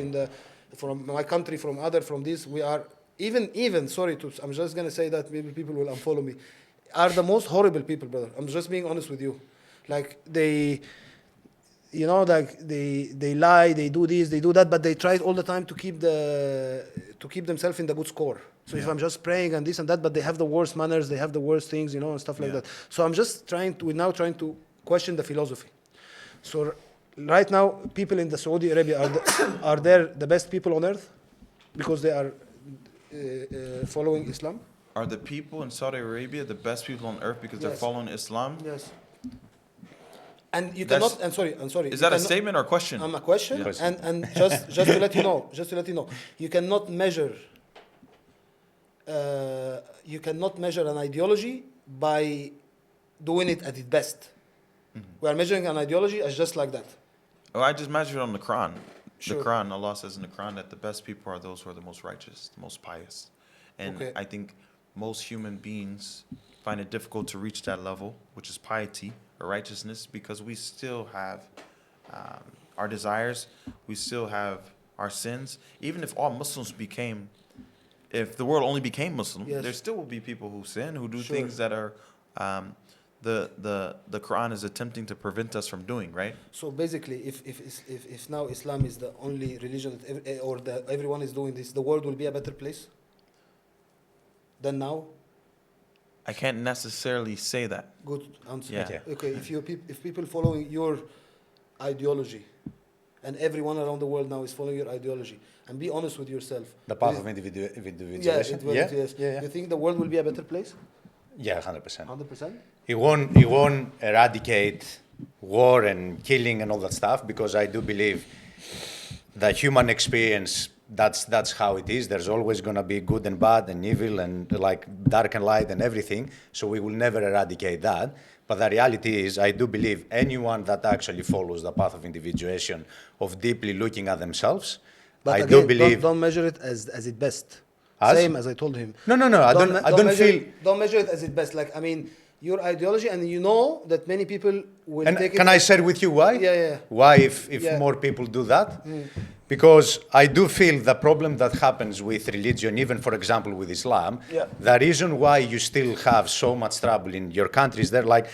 from my country, from this, we are even sorry to, I'm just gonna say that maybe people will unfollow me, are the most horrible people, brother. I'm just being honest with you. Like they lie, they do this, they do that, but they try all the time to keep themselves in the good score. So if I'm just praying and this and that, but they have the worst manners, they have the worst things, and stuff like that. So I'm just we're now trying to question the philosophy. So right now, people in the Saudi Arabia are there the best people on earth because they are following Islam? Are the people in Saudi Arabia the best people on earth because they're following Islam? Yes. And you cannot. I'm sorry. Is that a statement or a question? A question. Yes. And just to let you know, you cannot measure. You cannot measure an ideology by doing it at its best. We are measuring an ideology as just like that. Oh, I just measured on the Quran. Sure. The Quran, Allah says in the Quran that the best people are those who are the most righteous, the most pious. And I think most human beings find it difficult to reach that level, which is piety or righteousness, because we still have our desires, we still have our sins. Even if all Muslims if the world only became Muslim, there still will be people who sin, who do things that are the Quran is attempting to prevent us from doing, right? So basically, if now Islam is the only religion that everyone is doing this, the world will be a better place than now? I can't necessarily say that. Good answer. Yeah. Okay, if people following your ideology, and everyone around the world now is following your ideology, and be honest with yourself. The path of individuation. Yes. You think the world will be a better place? Yeah, 100%. 100%? It won't eradicate war and killing and all that stuff, because I do believe the human experience, that's how it is. There's always going to be good and bad and evil and like dark and light and everything. So we will never eradicate that. But the reality is, I do believe anyone that actually follows the path of individuation, of deeply looking at themselves, but I again, do believe. Don't measure it as it best. Same as I told him. No. I don't feel. Don't measure it as it best. Like, I mean, your ideology, and you know that many people will take it. Can I share with you why? Yeah. Why, if more people do that? Because I do feel the problem that happens with religion, even for example with Islam, the reason why you still have so much trouble in your countries, there, like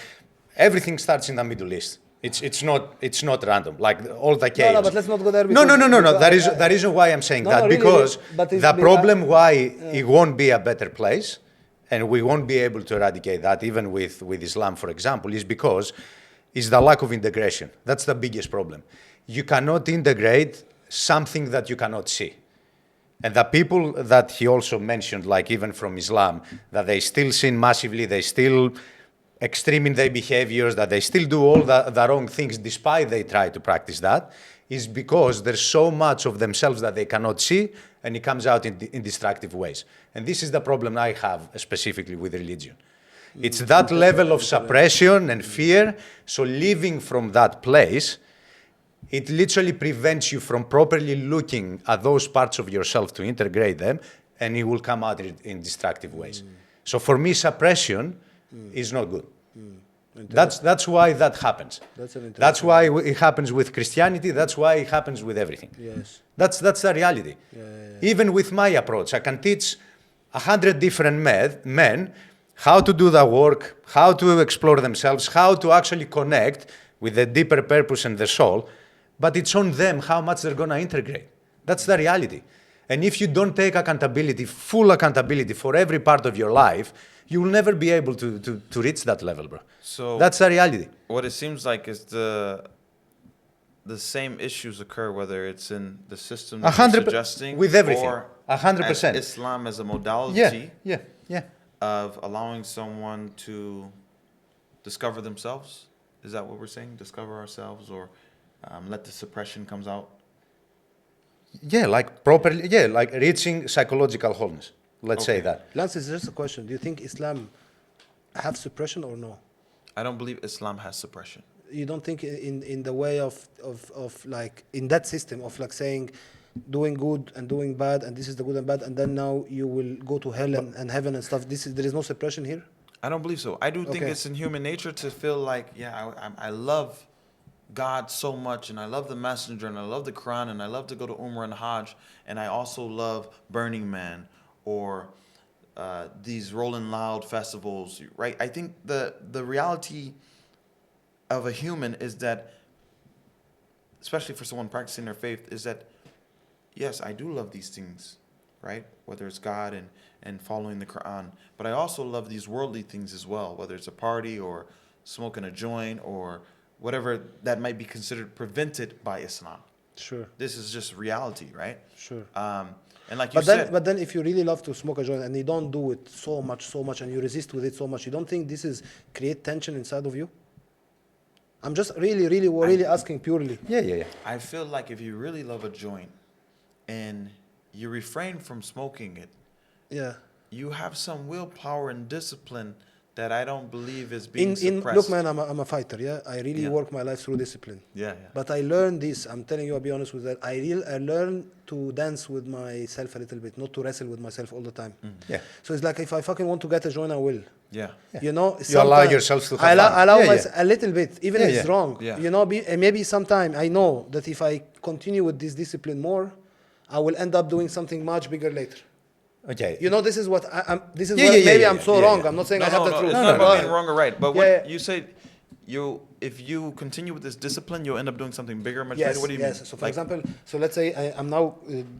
everything starts in the Middle East. It's not random. Like all the chaos. No, but let's not go there. No. The reason why I'm saying that, really, because but the problem why it won't be a better place, and we won't be able to eradicate that even with Islam, for example, is because it's the lack of integration. That's the biggest problem. You cannot integrate something that you cannot see. And the people that he also mentioned, like even from Islam, that they still sin massively, they still extreme in their behaviors, that they still do all the wrong things despite they try to practice that, is because there's so much of themselves that they cannot see, and it comes out in destructive ways. And this is the problem I have specifically with religion. It's that level of suppression and fear, so living from that place, it literally prevents you from properly looking at those parts of yourself to integrate them, and it will come out in destructive ways. So for me, suppression is not good. That's why that happens. That's why it happens with Christianity. That's why it happens with everything. Yes. That's the reality. Even with my approach, I can teach 100 different men how to do the work, how to explore themselves, how to actually connect with the deeper purpose and the soul. But it's on them how much they're going to integrate. That's the reality. And if you don't take accountability, full accountability for every part of your life, you will never be able to reach that level, bro. So that's the reality. What it seems like is the same issues occur whether it's in the system that you're suggesting with everything. Or 100%. Islam as a modality Yeah. of allowing someone to discover themselves. Is that what we're saying? Discover ourselves, or let the suppression comes out? Yeah, like properly. Yeah, like reaching psychological wholeness. Let's say that. Lance, is just a question. Do you think Islam have suppression or no? I don't believe Islam has suppression. You don't think in the way of like in that system of like saying doing good and doing bad, and this is the good and bad, and then now you will go to hell and heaven and stuff. There is no suppression here? I don't believe so. I do think it's in human nature to feel like, I love God so much, and I love the Messenger, and I love the Quran, and I love to go to Umrah and Hajj, and I also love Burning Man or these Rolling Loud festivals, right? I think the reality of a human is that, especially for someone practicing their faith, is that, yes, I do love these things, right? Whether it's God and following the Quran, but I also love these worldly things as well, whether it's a party or smoking a joint or whatever that might be considered prevented by Islam. Sure. This is just reality, right? Sure. And like you said, but then if you really love to smoke a joint and you don't do it so much, and you resist with it so much, you don't think this is create tension inside of you? I'm just really asking purely. Yeah. I feel like if you really love a joint and you refrain from smoking it, you have some willpower and discipline that I don't believe is being suppressed. Look, man, I'm a fighter. Yeah, I really work my life through discipline. Yeah. But I learned this. I'm telling you, I'll be honest with that. I learned to dance with myself a little bit, not to wrestle with myself all the time. Yeah. So it's like if I fucking want to get a joint, I will. Yeah. You know, you allow yourself to have fun. I allow myself a little bit, even if it's wrong. Yeah. You know, maybe sometime I know that if I continue with this discipline more, I will end up doing something much bigger later. Okay. You know, this is what this is where maybe I'm so wrong. I'm not saying I have the truth. It's not about being wrong or right. But what you say, if you continue with this discipline, you'll end up doing something bigger much later. What do you mean? So for example, so let's say I'm now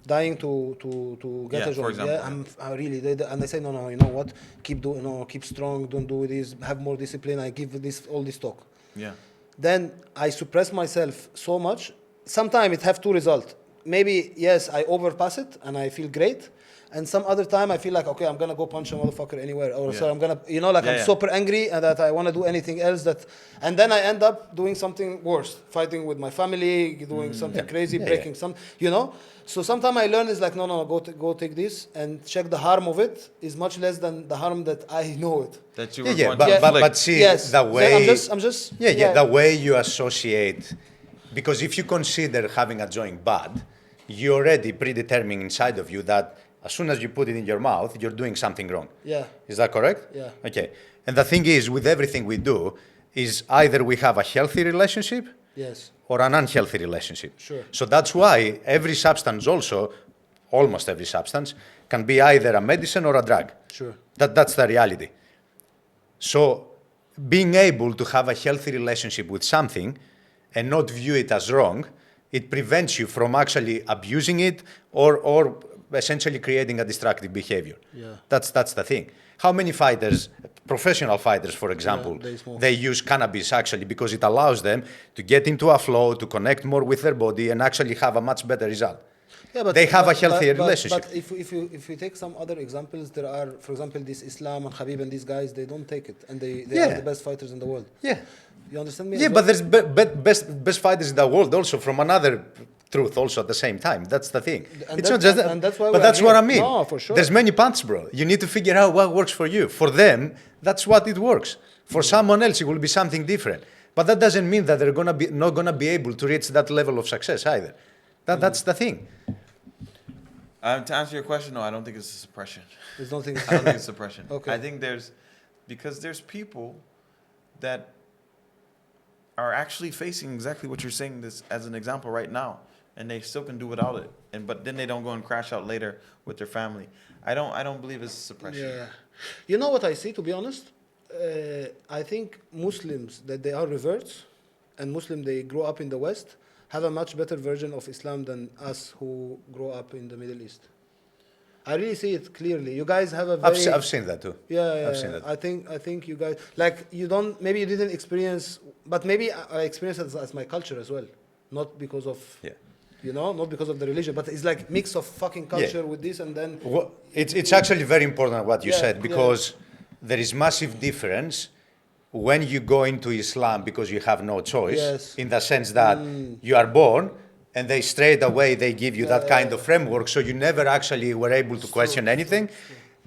dying to get a job. For example, I really and I say no, you know what? Keep doing, keep strong. Don't do this. Have more discipline. I give all this talk. Yeah. Then I suppress myself so much. Sometimes it have two results. Maybe yes, I overpass it and I feel great. And some other time I feel like, okay, I'm going to go punch a motherfucker anywhere. Or so I'm going to, I'm super angry and that I want to do anything else. And then I end up doing something worse, fighting with my family, doing something crazy, breaking some, So sometimes I learn is like, no, go take this and check the harm of it is much less than the harm that I know it. That you were going to but see, the way... I'm just... the way you associate... Because if you consider having a joint bad, you already predetermine inside of you that as soon as you put it in your mouth, you're doing something wrong. Yeah. Is that correct? Yeah. Okay. And the thing is, with everything we do, is either we have a healthy relationship or an unhealthy relationship. Sure. So that's why every substance also, almost every substance, can be either a medicine or a drug. Sure. That's the reality. So being able to have a healthy relationship with something and not view it as wrong, it prevents you from actually abusing it or essentially creating a destructive behavior. Yeah. That's the thing. How many fighters, professional fighters, for example, they smoke. they use cannabis actually because it allows them to get into a flow, to connect more with their body, and actually have a much better result. Yeah, but They have a healthier relationship. But if you take some other examples, there are, for example, this Islam and Khabib and these guys, they don't take it, and they Yeah. are the best fighters in the world. Yeah. You understand me? Yeah, as but well? there's best fighters in the world also from another truth also at the same time. That's the thing. And It's that- not just and that's why but we're that's what here. I mean. No, for sure. There's many paths, bro. You need to figure out what works for you. For them, that's what it works. For someone else, it will be something different. But that doesn't mean that they're not gonna be able to reach that level of success either. That's the thing. To answer your question, no, I don't think it's suppression. There's nothing. I don't think it's suppression. Okay. I think because there's people that are actually facing exactly what you're saying this as an example right now, and they still can do without it, but then they don't go and crash out later with their family. I don't believe it's suppression. Yeah. You know what I see, to be honest? I think Muslims, that they are reverts, and Muslim, they grow up in the West, have a much better version of Islam than us who grow up in the Middle East. I really see it clearly. You guys have a very... I've seen that too. Yeah, I've seen that. I think you guys, like, you don't, maybe you didn't experience, but maybe I experienced it as my culture as well. Not because of, Yeah. you know, not because of the religion, but it's like mix of fucking culture with this, and then... Well, it's actually very important what you Yeah, said, yeah. because there is massive difference when you go into Islam because you have no choice, Yes. in the sense that you are born and they straight away they give you that kind of framework, so you never actually were able to question anything,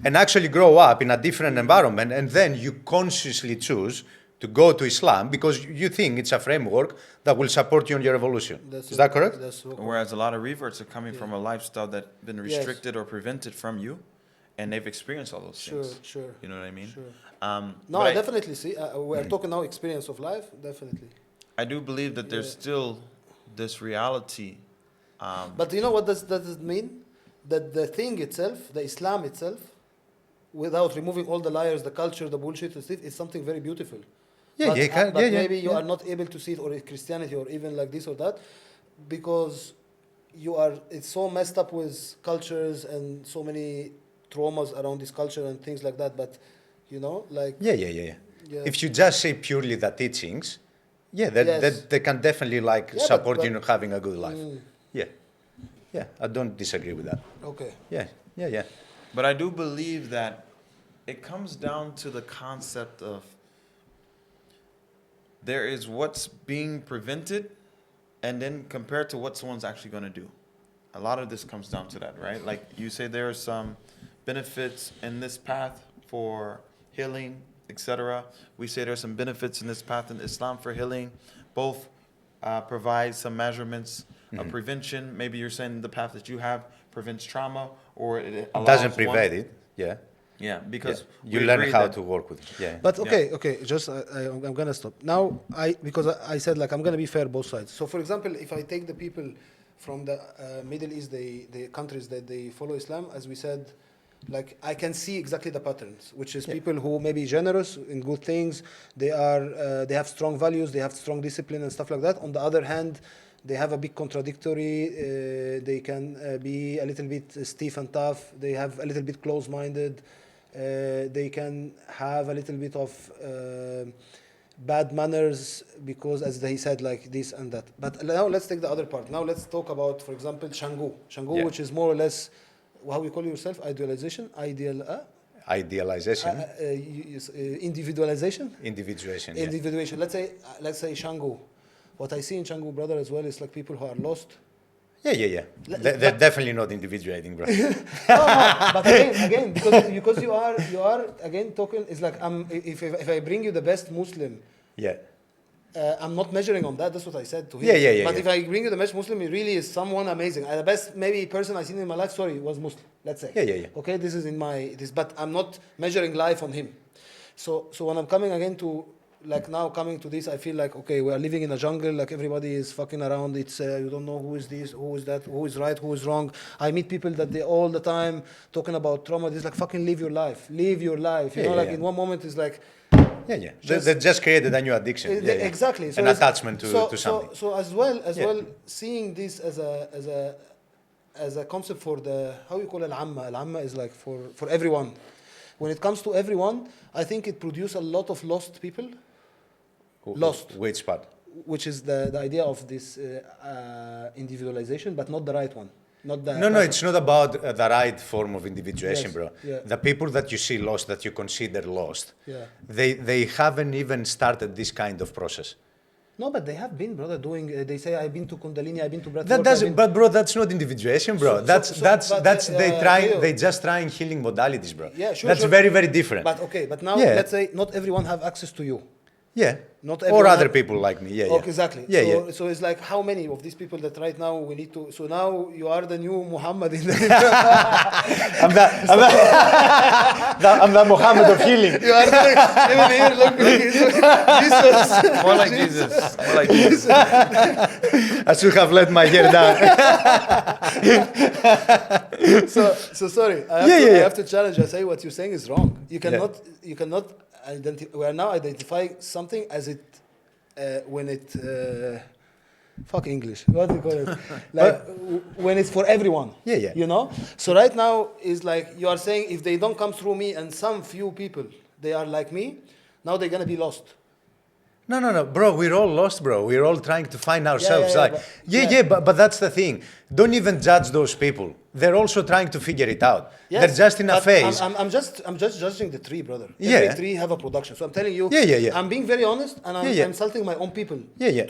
and actually grow up in a different environment, and then you consciously choose to go to Islam because you think it's a framework that will support you in your evolution. Is that correct? That's so Whereas a lot of reverts are coming from a lifestyle that's been Yes. restricted or prevented from you, and they've experienced all those Sure, things. sure. You know what I mean? Sure. No, No, I definitely see. We're talking now experience of life, definitely. I do believe that there's still this reality. But you know what does it mean? That the thing itself, the Islam itself, without removing all the liars, the culture, the bullshit, and stuff, is something very beautiful. Yeah, but, yeah, but yeah, maybe you yeah. are not able to see it, or Christianity, or even like this or that, because it's so messed up with cultures and so many traumas around this culture and things like that. But you know, like Yeah. Yeah. If you just say purely the teachings, yeah, Yes. they can definitely like Yeah, support but- you in having a good life. Yeah, I don't disagree with that. okay, Yeah. But I do believe that it comes down to the concept of there is what's being prevented, and then compared to what someone's actually going to do. A lot of this comes down to that, right? Like you say, there are some benefits in this path for healing, etc. We say there's some benefits in this path in Islam for healing. Both provide some measurements of prevention. Maybe you're saying the path that you have prevents trauma, or it allows Doesn't one- prevent it. Yeah. Yeah, because You we learn agree how that- to work with it. Yeah. but okay. Just I'm gonna stop now. Because I said, like, I'm gonna be fair both sides. So for example, if I take the people from the Middle East, the countries that they follow Islam, as we said, like, I can see exactly the patterns, which is people who may be generous in good things. They have strong values, they have strong discipline and stuff like that. On the other hand, they have a big contradictory. They can be a little bit stiff and tough. They have a little bit close-minded. They can have a little bit of bad manners because, as he said, like this and that. But now let's take the other part. Now let's talk about, for example, Shangu. Shangu, Yeah. which is more or less, how we call yourself? Idealization? Idealization, Individualization? individuation. Yeah. Individuation. Let's say Shangu. What I see in Shangu, brother, as well, is like people who are lost. Yeah. They're definitely not individuating, bro. No, but again, because you are again talking. It's like if I bring you the best Muslim, Yeah. I'm not measuring on that. That's what I said to him. Yeah. But if I bring you the best Muslim, it really is someone amazing. The best maybe person I seen in my life, was Muslim. Let's say. Yeah. Okay, this is in my this, but I'm not measuring life on him. So when I'm coming again to, like, now coming to this, I feel like, okay, we are living in a jungle. Like, everybody is fucking around. It's you don't know who is this, who is that, who is right, who is wrong. I meet people that they all the time talking about trauma. It's like, fucking live your life. Live your life. You know, like in one moment it's like. Yeah. They just created a new addiction. Exactly. So an it's- attachment to something. So as well, seeing this as a as a concept for the, how you call it, al-amma is like for everyone. When it comes to everyone, I think it produces a lot of lost people, lost. Which part? Which is the idea of this individualization, but not the right one. Not the No, it's not about the right form of individuation, Yes, bro. yeah. The people that you see lost, that you consider lost, Yeah. they haven't even started this kind of process. No, but they have been, brother, doing. They say I've been to Kundalini, I've been to breathwork. That doesn't, but bro, that's not individuation, bro. So- that's so- that's but, that's Leo- they just trying healing modalities, bro. Yeah, sure, That's sure. very very different. But okay, but now Yeah. let's say not everyone have access to you. Yeah. Not Or everyone other have- people like me. Yeah, Okay, yeah. exactly. Yeah, so, yeah. so it's like how many of these people that right now we need to. So now you are the new Muhammad in the. I'm the Muhammad of healing. You are the, even here, look, Jesus. More like Jesus. More like Jesus. I should have let my hair down. So sorry. I have to challenge. I say what you're saying is wrong. You cannot we are now identifying something as it when it fuck English. What do you call it? Like when it's for everyone. Yeah, yeah. You know. So right now is like you are saying if they don't come through me and some few people they are like me, now they're gonna be lost. No, bro. We're all lost, bro. We're all trying to find ourselves. yeah, But that's the thing. Don't even judge those people. They're also trying to figure it out. Yes, They're just in a but phase. I'm just judging the tree, brother. Yeah. Every tree have a production. So I'm telling you. Yeah. I'm being very honest, and I'm insulting my own people. Yeah.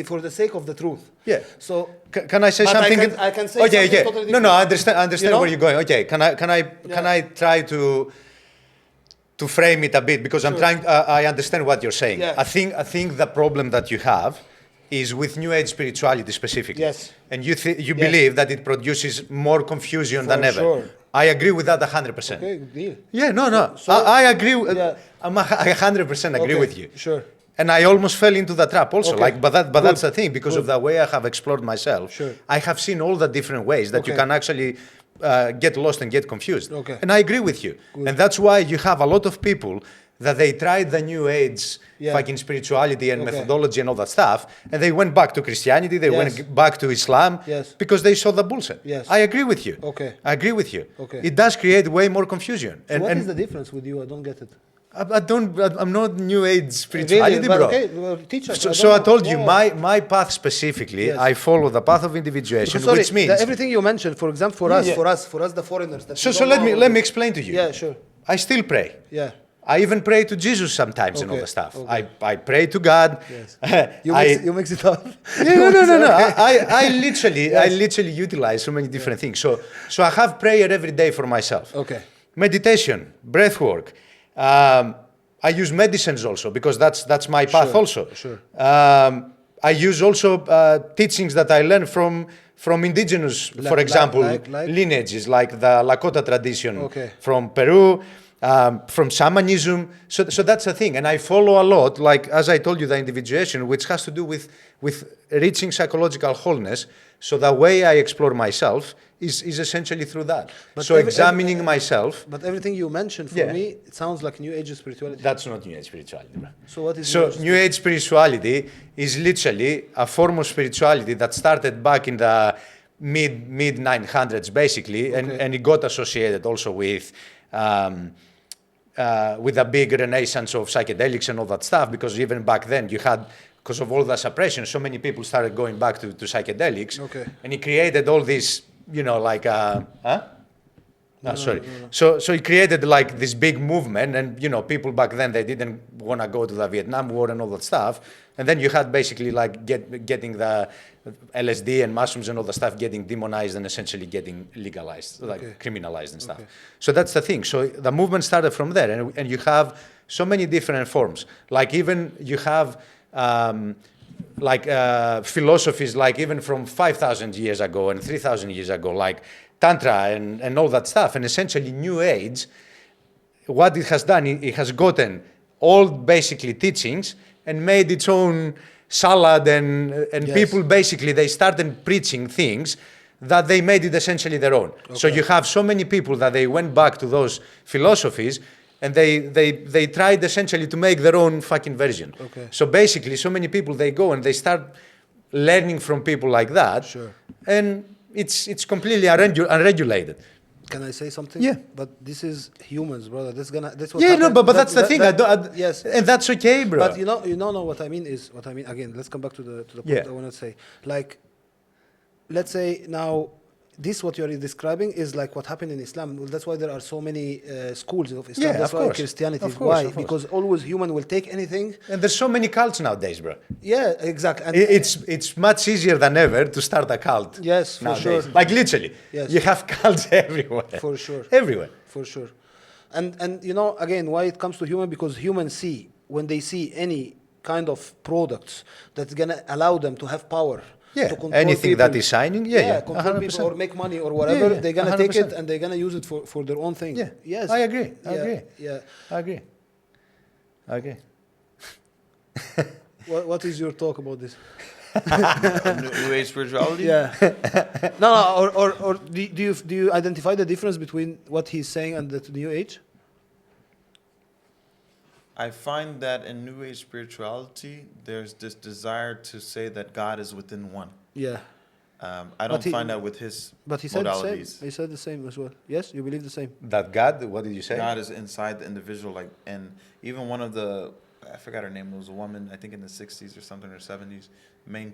For the sake of the truth. Yeah. So. Can I say But something? I can say okay, something totally No, different. I understand You know? where you're going. Okay, can I try to frame it a bit because I'm trying. I understand what you're saying. Yeah. I think the problem that you have is with New Age spirituality specifically. Yes. And you believe that it produces more confusion than ever. Sure. I agree with that 100%. Okay, good deal. Yeah, no. So- I agree. Yeah. I 100% agree Okay, with you. Sure. And I almost fell into the trap also. Okay. But Good. that's the thing because of the way I have explored myself. Sure. I have seen all the different ways that you Okay. can actually get lost and get confused. Okay. And I agree with you. Good. And that's why you have a lot of people that they tried the New Age Yeah. fucking spirituality and Okay. methodology and all that stuff, and they went back to Christianity. They Yes. went back to Islam Yes. because they saw the bullshit. Yes. I agree with you. Okay. I agree with you. Okay. It does create way more confusion. So what is the difference with you? I don't get it. I'm not New Age spirituality, Really? But bro. okay, well, teach us. So I don't told know. you, Yeah. my path specifically, Yes. I follow the path of individuation, Sorry, which means. everything you mentioned, for example, for us, the foreigners. That So we don't know let me explain to you. Yeah, sure. I still pray. Yeah. I even pray to Jesus sometimes and all Okay, the stuff. okay. I pray to God. Yes. I- You mix it up. Yeah, no. Okay. I literally utilize so many different things. So I have prayer every day for myself. Okay. Meditation, breath work. I use medicines also because that's my path Sure, also. sure. I use also teachings that I learned from indigenous, for example, like? lineages like the Lakota tradition Okay. from Peru, from shamanism. So that's the thing. And I follow a lot, like as I told you, the individuation, which has to do with reaching psychological wholeness. So the way I explore myself is essentially through that. But So examining myself. But everything you mentioned for Yeah. me, it sounds like New Age spirituality. That's not New Age spirituality, bro. So what is So New Age spirituality is literally a form of spirituality that started back in the mid 900s, basically, Okay. and it got associated also with a big renaissance of psychedelics and all that stuff. Because even back then, you had, because of all the suppression, so many people started going back to psychedelics, Okay. and it created all this, like, sorry. So it created like this big movement, and people back then they didn't want to go to the Vietnam War and all that stuff, and then you had basically like getting the LSD and mushrooms and all the stuff getting demonized and essentially getting legalized, like Okay. criminalized and stuff. Okay. So that's the thing. So the movement started from there, and you have so many different forms. Like even you have. Philosophies like even from 5,000 years ago and 3,000 years ago, like Tantra and all that stuff. And essentially New Age, what it has done, it has gotten all basically teachings and made its own salad and Yes. people basically, they started preaching things that they made it essentially their own. So you have so many people that they went back to those philosophies and they tried essentially to make their own fucking version. Okay. So basically, so many people, they go and they start learning from people like that. Sure. And It's completely unregulated. Can I say something? Yeah. But this is humans, brother. That's what Yeah, no, happened. but that's the thing. Yes. And that's okay, bro. But no. What I mean is, what I mean again. Let's come back to the point Yeah. I want to say. Like, let's say now, this what you are describing is like what happened in Islam. Well, that's why there are so many schools of Islam. Yeah, That's of why course. Christianity. Of course, Why? of course. Because always human will take anything. And there's so many cults nowadays, bro. Yeah, exactly. And It's much easier than ever to start a cult. Yes, for nowadays. sure. Like literally, Yes. you have cults everywhere. For sure. Everywhere. For sure. And again, why it comes to human, because humans see, when they see any kind of products that's gonna allow them to have power. Yeah, to control anything people. that is shining, yeah, control 100%. people or make money or whatever, Yeah, they're gonna take it 100%. and they're gonna use it for their own thing. Yeah, Yes. I agree. I Yeah, agree. Yeah. I agree. I agree. What is your talk about this? New Age spirituality? Yeah. No, or do you identify the difference between what he's saying and the New Age? I find that in New Age spirituality, there's this desire to say that God is within one. Yeah. I don't But he- find that with his But he said the modalities. same. He said the same as well. Yes, you believe the same. That God, what did you say? God is inside the individual, like, and even one of the, I forgot her name, it was a woman, I think in the 60s or something, or 70s, main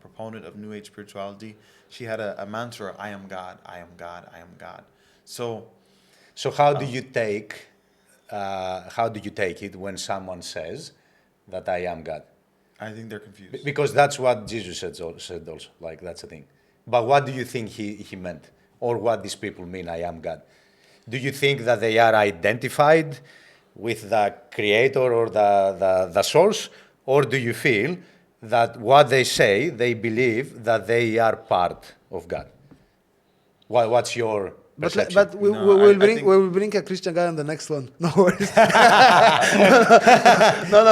proponent of New Age spirituality. She had a mantra, I am God, I am God, I am God. So, So how do you take it when someone says that I am God? I think they're confused. Because that's what Jesus said also. Like, that's the thing. But what do you think he meant? Or what these people mean, I am God? Do you think that they are identified with the creator or the source? Or do you feel that what they say, they believe that they are part of God? What's your perception? But we No, will I bring think- we will bring a Christian guy on the next one. No worries. no,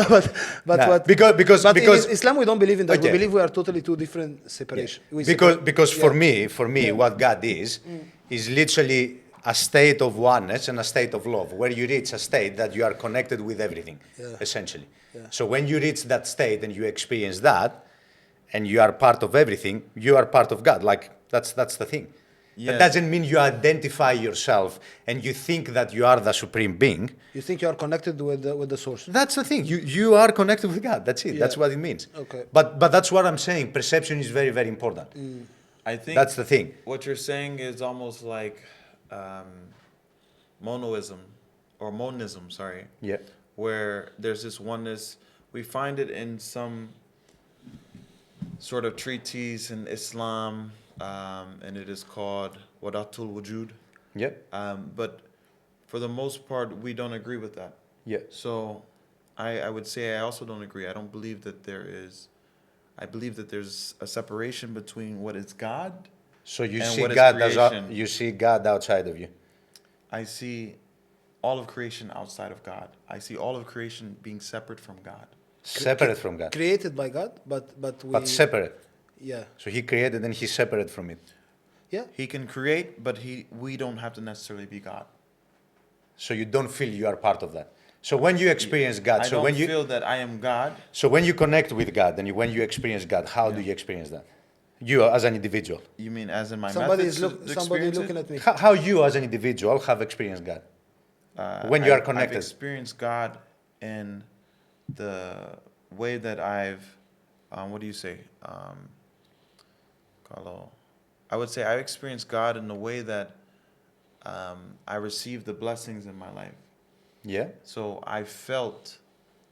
but Nah, what? because But because in Islam we don't believe in that. Okay. We believe we are totally two different separation. We because separate- because for yeah. me what God is literally a state of oneness and a state of love, where you reach a state that you are connected with everything, essentially. Yeah. So when you reach that state and you experience that, and you are part of everything, you are part of God. Like, that's the thing. Yeah. That doesn't mean you identify yourself and you think that you are the supreme being. You think you are connected with the source. That's the thing. You are connected with God. That's it. Yeah. That's what it means. Okay. But that's what I'm saying. Perception is very, very important. I think That's the thing. what you're saying is almost like monoism or monism, sorry, Yeah. where there's this oneness. We find it in some sort of treatise in Islam, and it is called Wadatul Wujud. Yeah. But for the most part, we don't agree with that. Yeah. So I would say I also don't agree. I don't believe that there is. I believe that there's a separation between what is God. So you And see what is God creation? you see God outside of you. I see all of creation outside of God. I see all of creation being separate from God. Separate from God. Created by God, but we. But separate. Yeah. So he created and he's separate from it. Yeah. He can create, but we don't have to necessarily be God. So you don't feel you are part of that. So when you experience God, I so don't when you feel that I am God. so when you connect with God and when you experience God, how do you experience that? You as an individual. You mean as in my Somebody methods is to somebody experience looking it? at me. How you as an individual have experienced God? When you are connected. I've experienced God in the way that I've, what do you say? Carlo, I would say I've experienced God in the way that I received the blessings in my life. Yeah. So I felt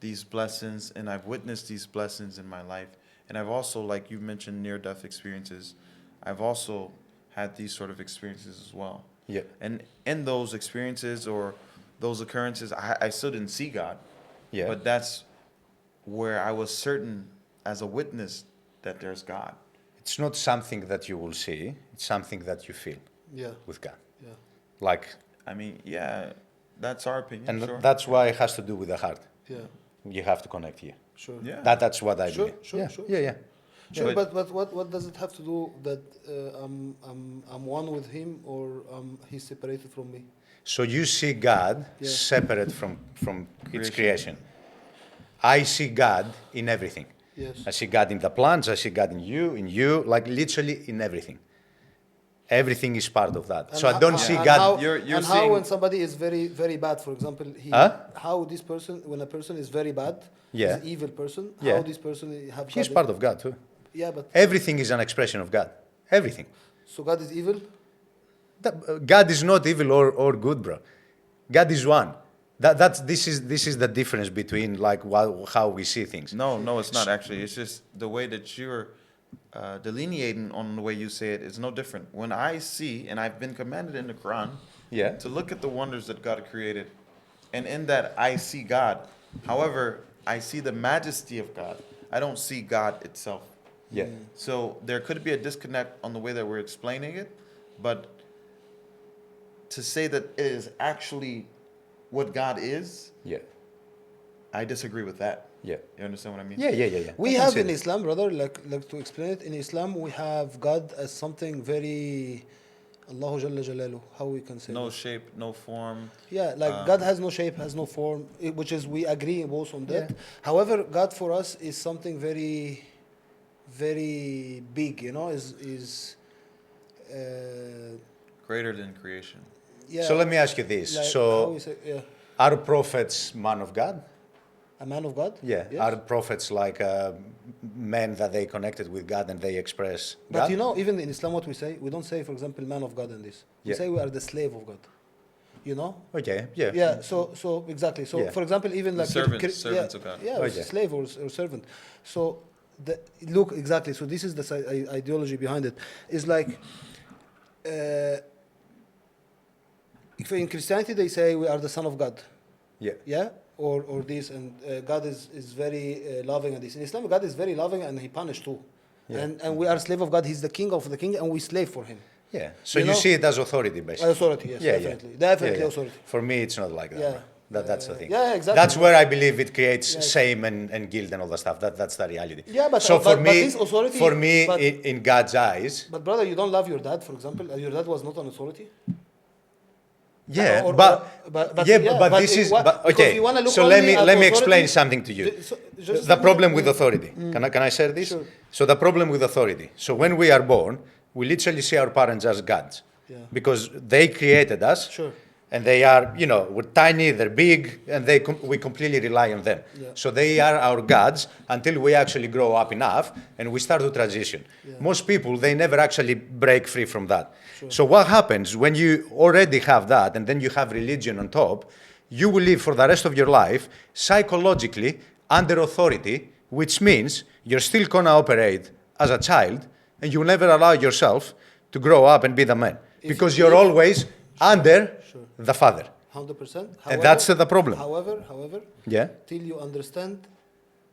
these blessings and I've witnessed these blessings in my life. And I've also, like you mentioned, near-death experiences. I've also had these sort of experiences as well. Yeah. And in those experiences or those occurrences, I still didn't see God. Yeah. But that's where I was certain as a witness that there's God. It's not something that you will see, it's something that you feel Yeah. with God. Yeah. Like, I mean, yeah, that's our opinion. and sure. that's why it has to do with the heart. Yeah. You have to connect here. Sure. Yeah. That's what I Sure, believe. sure, yeah. sure. Yeah, yeah. Sure, But- but what does it have to do that I'm one with him or he's separated from me? So you see God Yeah. separate from its Creation. creation. I see God in everything. Yes. I see God in the plants, I see God in you, like literally in everything. Everything is part of that. And So I ho- don't ho- see and God. How, You're and how seeing- when somebody is very, very bad, for example, Huh? how this person, when a person is very bad, Yeah. is an evil person, Yeah. how this person have He's God part of God too. Yeah, but Everything is an expression of God. Everything. so God is evil. God is not evil or good, bro. God is one. This is the difference between like how we see things. No, it's not actually. It's just the way that you're delineating on the way you say it is no different. When I see, and I've been commanded in the Quran, Yeah. to look at the wonders that God created, and in that I see God. However, I see the majesty of God. I don't see God itself. Yeah. So there could be a disconnect on the way that we're explaining it, but to say that it is actually what God is, Yeah. I disagree with that. Yeah. You understand what I mean? Yeah. We I can have see in that. Islam, brother, like to explain it, in Islam we have God as something very Allahu Jalla Jalalu, how we can say No this? shape, no form. Yeah, like God has no shape, has no form, which is we agree both on that. Yeah. However, God for us is something very, very big. You know, is Greater than creation. yeah. So let me ask you this. like, how So we say, yeah, are prophets man of God? a man of God. Yeah. Yes. Are prophets like men that they connected with God and they express But God? you know, even in Islam, what we say, we don't say, for example, man of God in this. We Yeah. say we are the slave of God. You know. Okay. Yeah. Yeah, so exactly. So Yeah. for example, even like Servants yeah, of God. Yeah, Oh, or yeah. slave or servant. So look exactly. So this is the ideology behind it. Is like if in Christianity they say we are the son of God. Yeah. Yeah, or this, and God is very loving and this. In Islam, God is very loving and He punished too. Yeah. And we are slave of God. He's the king of the king, and we slave for Him. Yeah. So You you know? see it as authority, basically. Authority, yes, Yeah, definitely, yeah. definitely Yeah. authority. For me, it's not like that. Yeah. That's the thing. Yeah, exactly. That's where I believe it creates Yeah. shame and guilt and all that stuff. That's the reality. Yeah, but- so for but me, this authority- for me, but- in God's eyes, But brother, you don't love your dad, for example. Your dad was not an authority. yeah, Or- but, but- yeah, yeah, but but this it is wa- but, because okay. you wanna look So let only me at let me authority- explain something to you. Just The let me- problem with authority. Can I share this? Sure. So the problem with authority. So when we are born, we literally see our parents as gods, Yeah. because they created us. Sure. And they are, we're tiny, they're big, and we completely rely on them. Yeah. So they are our gods until we actually grow up enough and we start to transition. Yeah. Most people, they never actually break free from that. Sure. So what happens when you already have that and then you have religion on top, you will live for the rest of your life psychologically under authority, which means you're still going to operate as a child and you'll never allow yourself to grow up and be the man. Because you're always under the father. 100%. And that's the problem. However, Yeah. till you understand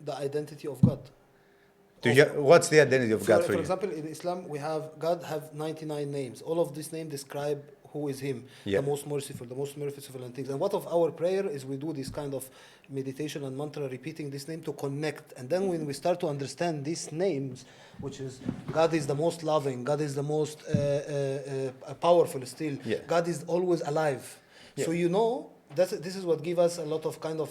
the identity of God. What's the identity of God for For you? example, in Islam, we have God have 99 names. All of these names describe who is Him, Yeah. the most merciful and things. And what of our prayer is we do this kind of meditation and mantra, repeating this name to connect. And then when we start to understand these names, which is God is the most loving, God is the most powerful still, Yeah. God is always alive. Yeah. So this is what gives us a lot of kind of,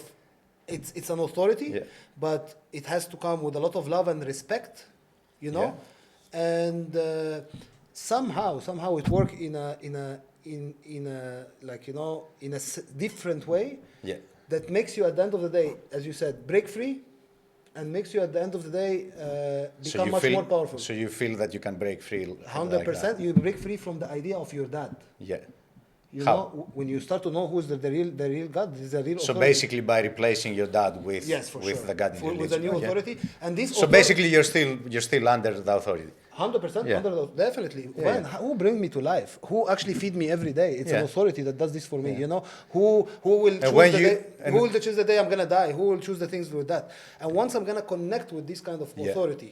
it's an authority, Yeah. but it has to come with a lot of love and respect, and somehow it works in a different way Yeah. that makes you at the end of the day, as you said, break free, and makes you at the end of the day become much more powerful. So you feel that you can break free. 100%, you break free from the idea of your dad. Yeah. You How? know, when you start to know who's the real God, this is the real So authority. basically, by replacing your dad with Yes, for with sure. the God in your With the new religion, yeah. authority, and this. So basically, you're still under the authority. 100%, Yeah. definitely. Yeah, Man, yeah. who bring me to life? Who actually feed me every day? It's an Yeah. authority that does this for me. Yeah. You know, who will choose when the you- day? and- Who will choose the day I'm gonna die? Who will choose the things with that? And once I'm gonna connect with this kind of Yeah. authority,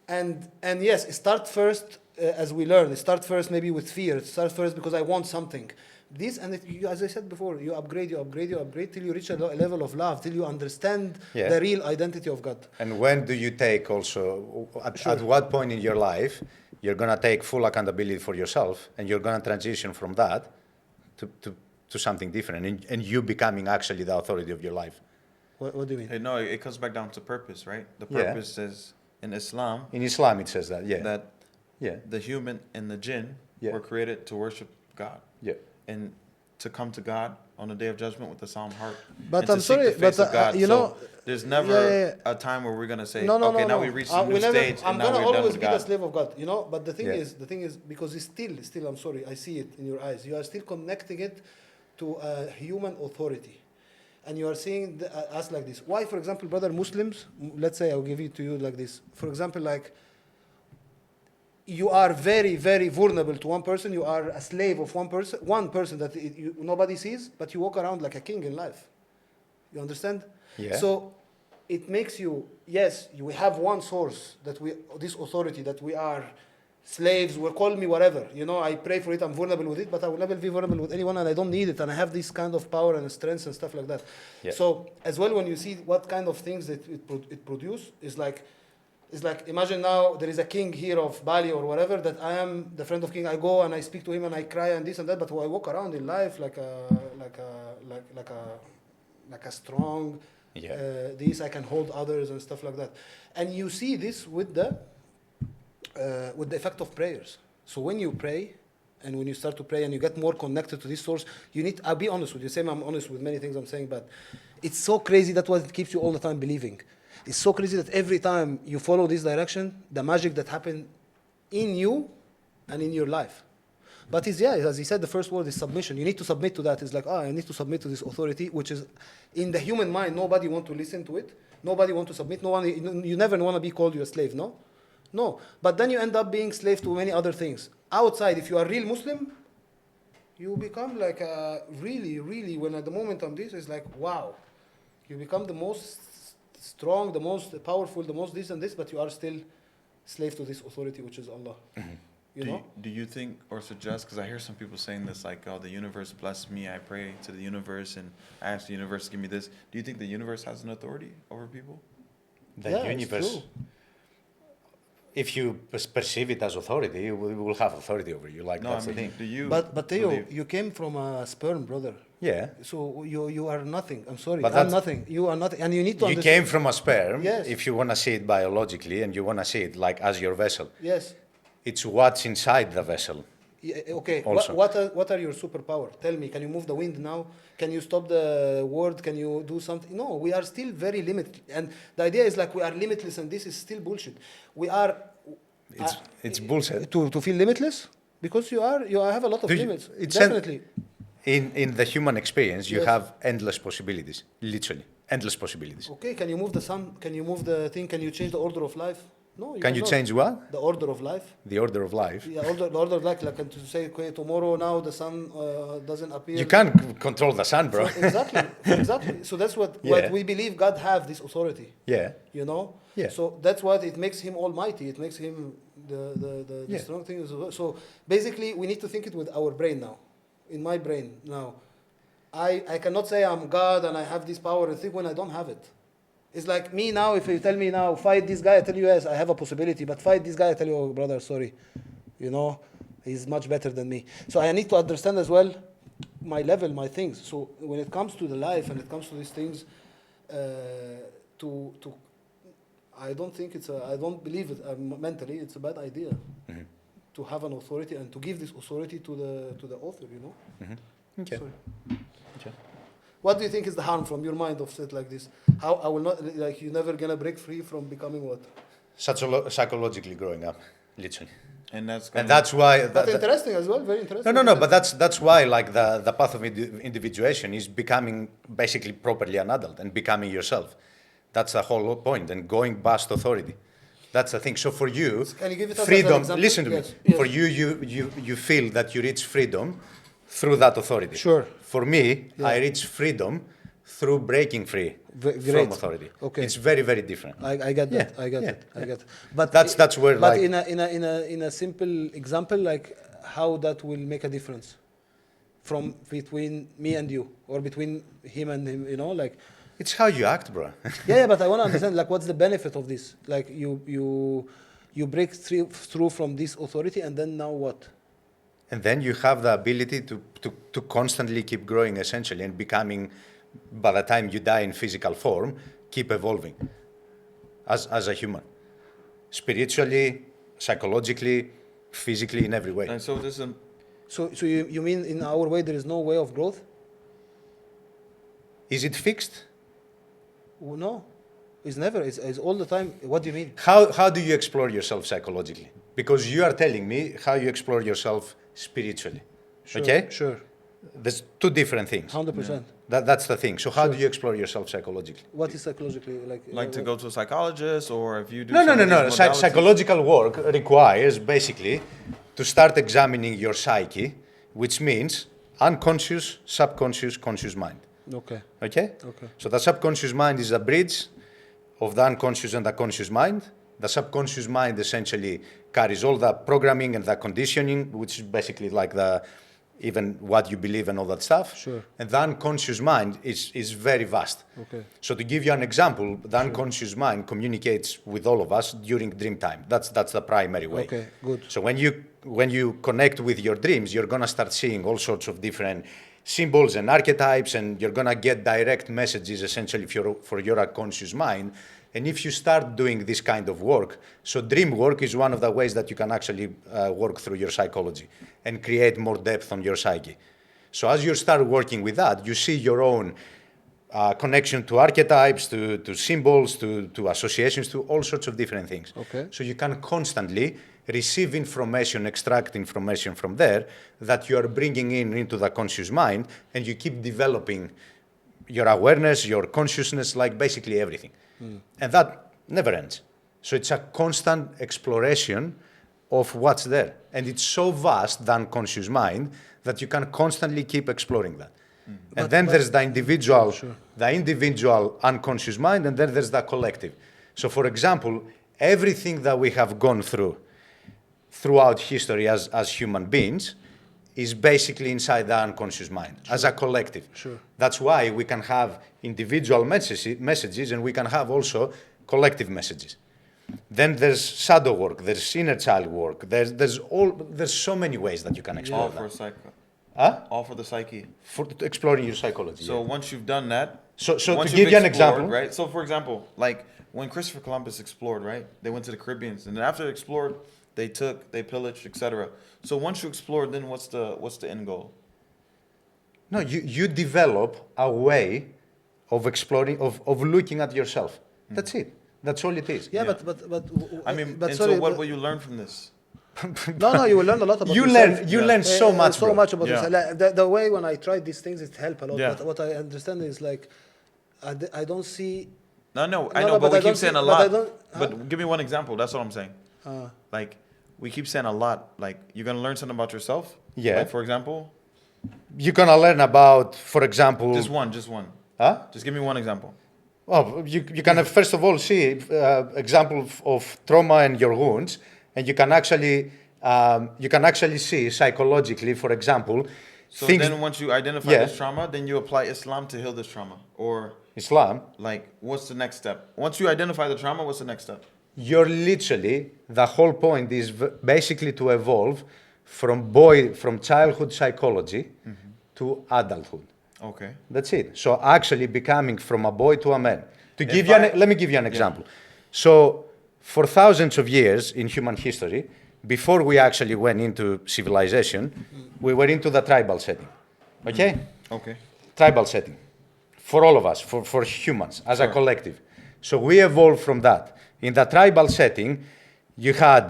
and yes, start first as we learn. Start first maybe with fear. Start first because I want something. This and as I said before, you upgrade till you reach a level of love, till you understand Yeah. the real identity of God. And when do you take also, at what point in your life, you're going to take full accountability for yourself and you're going to transition from that to something different and you becoming actually the authority of your life? What do you mean? No, it comes back down to purpose, right? The Yeah. purpose is in Islam In Islam, it says that, yeah. that Yeah. the human and the jinn Yeah. We're created to worship God. Yeah. And to come to God on the day of judgment with a solemn heart. But and I'm to seek sorry, the face but of God. you know, There's never yeah. a time where we're gonna say, No, okay, now no. we reached a new We never, stage, I'm and now gonna we're done always with be the God. slave of God, you know. But the thing Yeah. is, because it's still, I'm sorry, I see it in your eyes. You are still connecting it to a human authority, and you are seeing us like this. Why, for example, brother Muslims? Let's say I'll give it to you like this. For example, like you are very, very vulnerable to one person. You are a slave of one person that nobody sees, but you walk around like a king in life. You understand? Yeah. So it makes you, yes, we have one source that this authority that we are slaves, will call me whatever. You know, I pray for it, I'm vulnerable with it, but I will never be vulnerable with anyone and I don't need it. And I have this kind of power and strength and stuff like that. Yeah. So as well, when you see what kind of things that it produces, it's like, imagine now there is a king here of Bali or whatever, that I am the friend of king. I go and I speak to him and I cry and this and that, but I walk around in life like a strong, Yeah. this I can hold others and stuff like that. And you see this with the effect of prayers. So when you pray, and when you start to pray and you get more connected to this source, I'll be honest with you, same I'm honest with many things I'm saying, but it's so crazy that what keeps you all the time believing. It's so crazy that every time you follow this direction, the magic that happens in you and in your life. But as he said, the first word is submission. You need to submit to that. It's like, I need to submit to this authority, which is in the human mind, nobody wants to listen to it. Nobody wants to submit. You never want to be called you a slave, no? No. But then you end up being slave to many other things. Outside, if you are a real Muslim, you become like really, when at the moment of this, it's like, wow. You become the most strong, the most powerful, the most this and this, but you are still slave to this authority, which is Allah. You know? Do you think or suggest, because I hear some people saying this, like, oh, the universe bless me, I pray to the universe, and I ask the universe to give me this. Do you think the universe has an authority over people? The Yeah, universe, it's true. if you perceive it as authority, we will have authority over you. Like, No, that's I mean, the thing. do you But Theo, believe- you came from a sperm, brother. Yeah. So you are nothing. I'm sorry. But I'm that's- nothing. You are nothing. And you need to You understand. came from a sperm, Yes. if you want to see it biologically, and you want to see it like as your vessel. Yes. It's what's inside the vessel. Yeah, okay. Also. What are your superpower? Tell me. Can you move the wind now? Can you stop the world? Can you do something? No, we are still very limited. And the idea is like we are limitless, and this is still bullshit. We are. It's bullshit. To feel limitless because you have a lot of Do you- limits. it's Definitely. In the human experience, you Yes. have endless possibilities. Literally, endless possibilities. Okay. Can you move the sun? Can you move the thing? Can you change the order of life? No. Can you cannot. change what? The order of life? The order of life. Yeah, the order of life, like to say, okay, tomorrow now the sun doesn't appear. You can't control the sun, bro. Exactly. So that's what Yeah. we believe God have this authority. Yeah. You know. Yeah. So that's what it makes him almighty. It makes him the Yeah. strong thing. So basically, we need to think it with our brain now. In my brain now, I cannot say I'm God and I have this power and think when I don't have it. It's like me now, if you tell me now, fight this guy, I tell you, yes, I have a possibility, but fight this guy, I tell you, oh, brother, sorry. You know, he's much better than me. So I need to understand as well my level, my things. So when it comes to the life and it comes to these things, I don't think I don't believe it mentally, it's a bad idea to have an authority and to give this authority to the author, you know? Okay. Sorry. Okay. What do you think is the harm from your mind of it like this? How I will not, like, you're never gonna break free from becoming what? Psychologically growing up, literally. And That's why. But interesting as well, very interesting. No. But that's why, like, the path of individuation is becoming basically properly an adult and becoming yourself. That's the whole point, and going past authority. That's the thing. So for you, Can you give it as an freedom. example? Listen to Yes, me. yes. For you feel that you reach freedom through that authority. Sure. For me, Yeah. I reach freedom through breaking free Great. from authority. Okay. It's very, very different. I get that. Yeah, I get yeah, it. I get it. But That's where, But like- in a simple example, like how that will make a difference from between me and you, or between him and him, you know, like. It's how you act, bro. Yeah, but I want to understand, like, what's the benefit of this? Like, you break through from this authority, and then now what? And then you have the ability to constantly keep growing, essentially, and becoming, by the time you die in physical form, keep evolving as a human. Spiritually, psychologically, physically in every way. And so this is So you mean in our way there is no way of growth? Is it fixed? No, it's never. It's all the time. What do you mean? How do you explore yourself psychologically? Because you are telling me how you explore yourself spiritually. Sure, Okay? Sure. There's two different things. 100%. That's the thing. So how Sure. do you explore yourself psychologically? What is psychologically like? like to go to a psychologist, or if you do No. some of these modalities- Psychological work requires basically to start examining your psyche, which means unconscious, subconscious, conscious mind. Okay. Okay? Okay. So the subconscious mind is a bridge of the unconscious and the conscious mind. The subconscious mind essentially carries all the programming and the conditioning, which is basically like even what you believe and all that stuff. Sure. And the unconscious mind is very vast. Okay. So to give you an example, the unconscious mind communicates with all of us during dream time. That's the primary way. Okay. Good. So when you connect with your dreams, you're gonna start seeing all sorts of different symbols and archetypes, and you're gonna get direct messages essentially for your unconscious mind. And if you start doing this kind of work, so dream work is one of the ways that you can actually work through your psychology and create more depth on your psyche. So as you start working with that, you see your own connection to archetypes, to symbols, to associations, to all sorts of different things. Okay. So you can constantly receive information, extract information from there that you are bringing into the conscious mind, and you keep developing your awareness, your consciousness, like basically everything. And that never ends. So it's a constant exploration of what's there. And it's so vast, the unconscious mind, that you can constantly keep exploring that. And then there's the individual, the individual unconscious mind, and then there's the collective. So for example, everything that we have gone throughout history as human beings is basically inside the unconscious mind, as a collective. Sure. That's why we can have individual messages and we can have also collective messages. Then there's shadow work, there's inner child work, there's so many ways that you can explore all that. for psyche. Huh? All for the psyche. For exploring your psychology. So yeah. once you've done that, So once to you've give you an explored, example, right? So for example, like when Christopher Columbus explored, right? They went to the Caribbean, and then after they explored, they pillaged, etc. So once you explored, then what's the end goal? no, you develop a way of exploring, of looking at yourself. That's it. That's all it is. Yeah, Yeah. but I mean, but and sorry, so what but- will you learn from this? No, you will learn a lot about You yourself. learn so much, so bro. much about Yeah. yourself. Like, the way when I tried these things, it helped a lot. Yeah. But what I understand is like, I don't see. No, I No, know, no, but we I don't keep saying see- a but I lot. don't- But give me one example. That's what I'm saying. Uh, Like, we keep saying a lot. Like, you're gonna learn something about yourself. Yeah. Like, for example, You're gonna learn about, for example, just one. huh? Just give me one example. Well, you can first of all see example of trauma and your wounds, and you can actually see psychologically, for example, So things. then, once you identify Yeah. this trauma, then you apply Islam to heal this trauma. Or Islam, like, what's the next step? Once you identify the trauma, what's the next step? you're literally, the whole point is basically to evolve from childhood psychology to adulthood. Okay. That's it. So actually becoming from a boy to a man. Let me give you an example. So for thousands of years in human history, before we actually went into civilization, we were into the tribal setting. Okay? Okay. Tribal setting. For all of us, for humans, as a Sure. collective. So we evolved from that. In the tribal setting, you had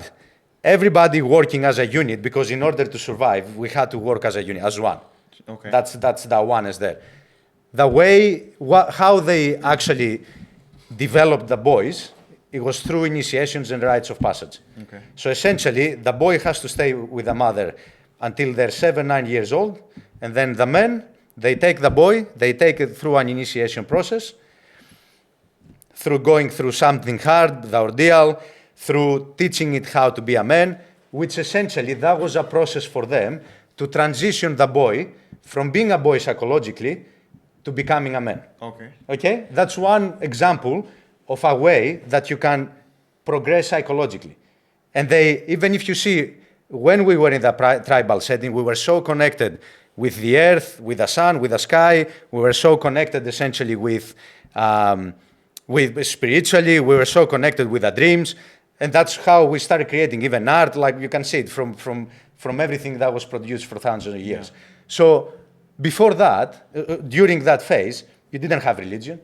everybody working as a unit, because in order to survive, we had to work as a unit, as one. Okay. That's the one is there. The way, how they actually developed the boys, it was through initiations and rites of passage. Okay. So essentially, the boy has to stay with the mother until they're 7, 9 years old, and then the men, they take the boy, they take it through an initiation process, through going through something hard, the ordeal, through teaching it how to be a man, which essentially that was a process for them to transition the boy from being a boy psychologically to becoming a man. Okay. Okay? That's one example of a way that you can progress psychologically. And even if you see, when we were in the tribal setting, we were so connected with the earth, with the sun, with the sky. We were so connected essentially with spiritually. We were so connected with the dreams. And that's how we started creating even art, like you can see it from everything that was produced for thousands of years. Yeah. So before that, during that phase, you didn't have religion.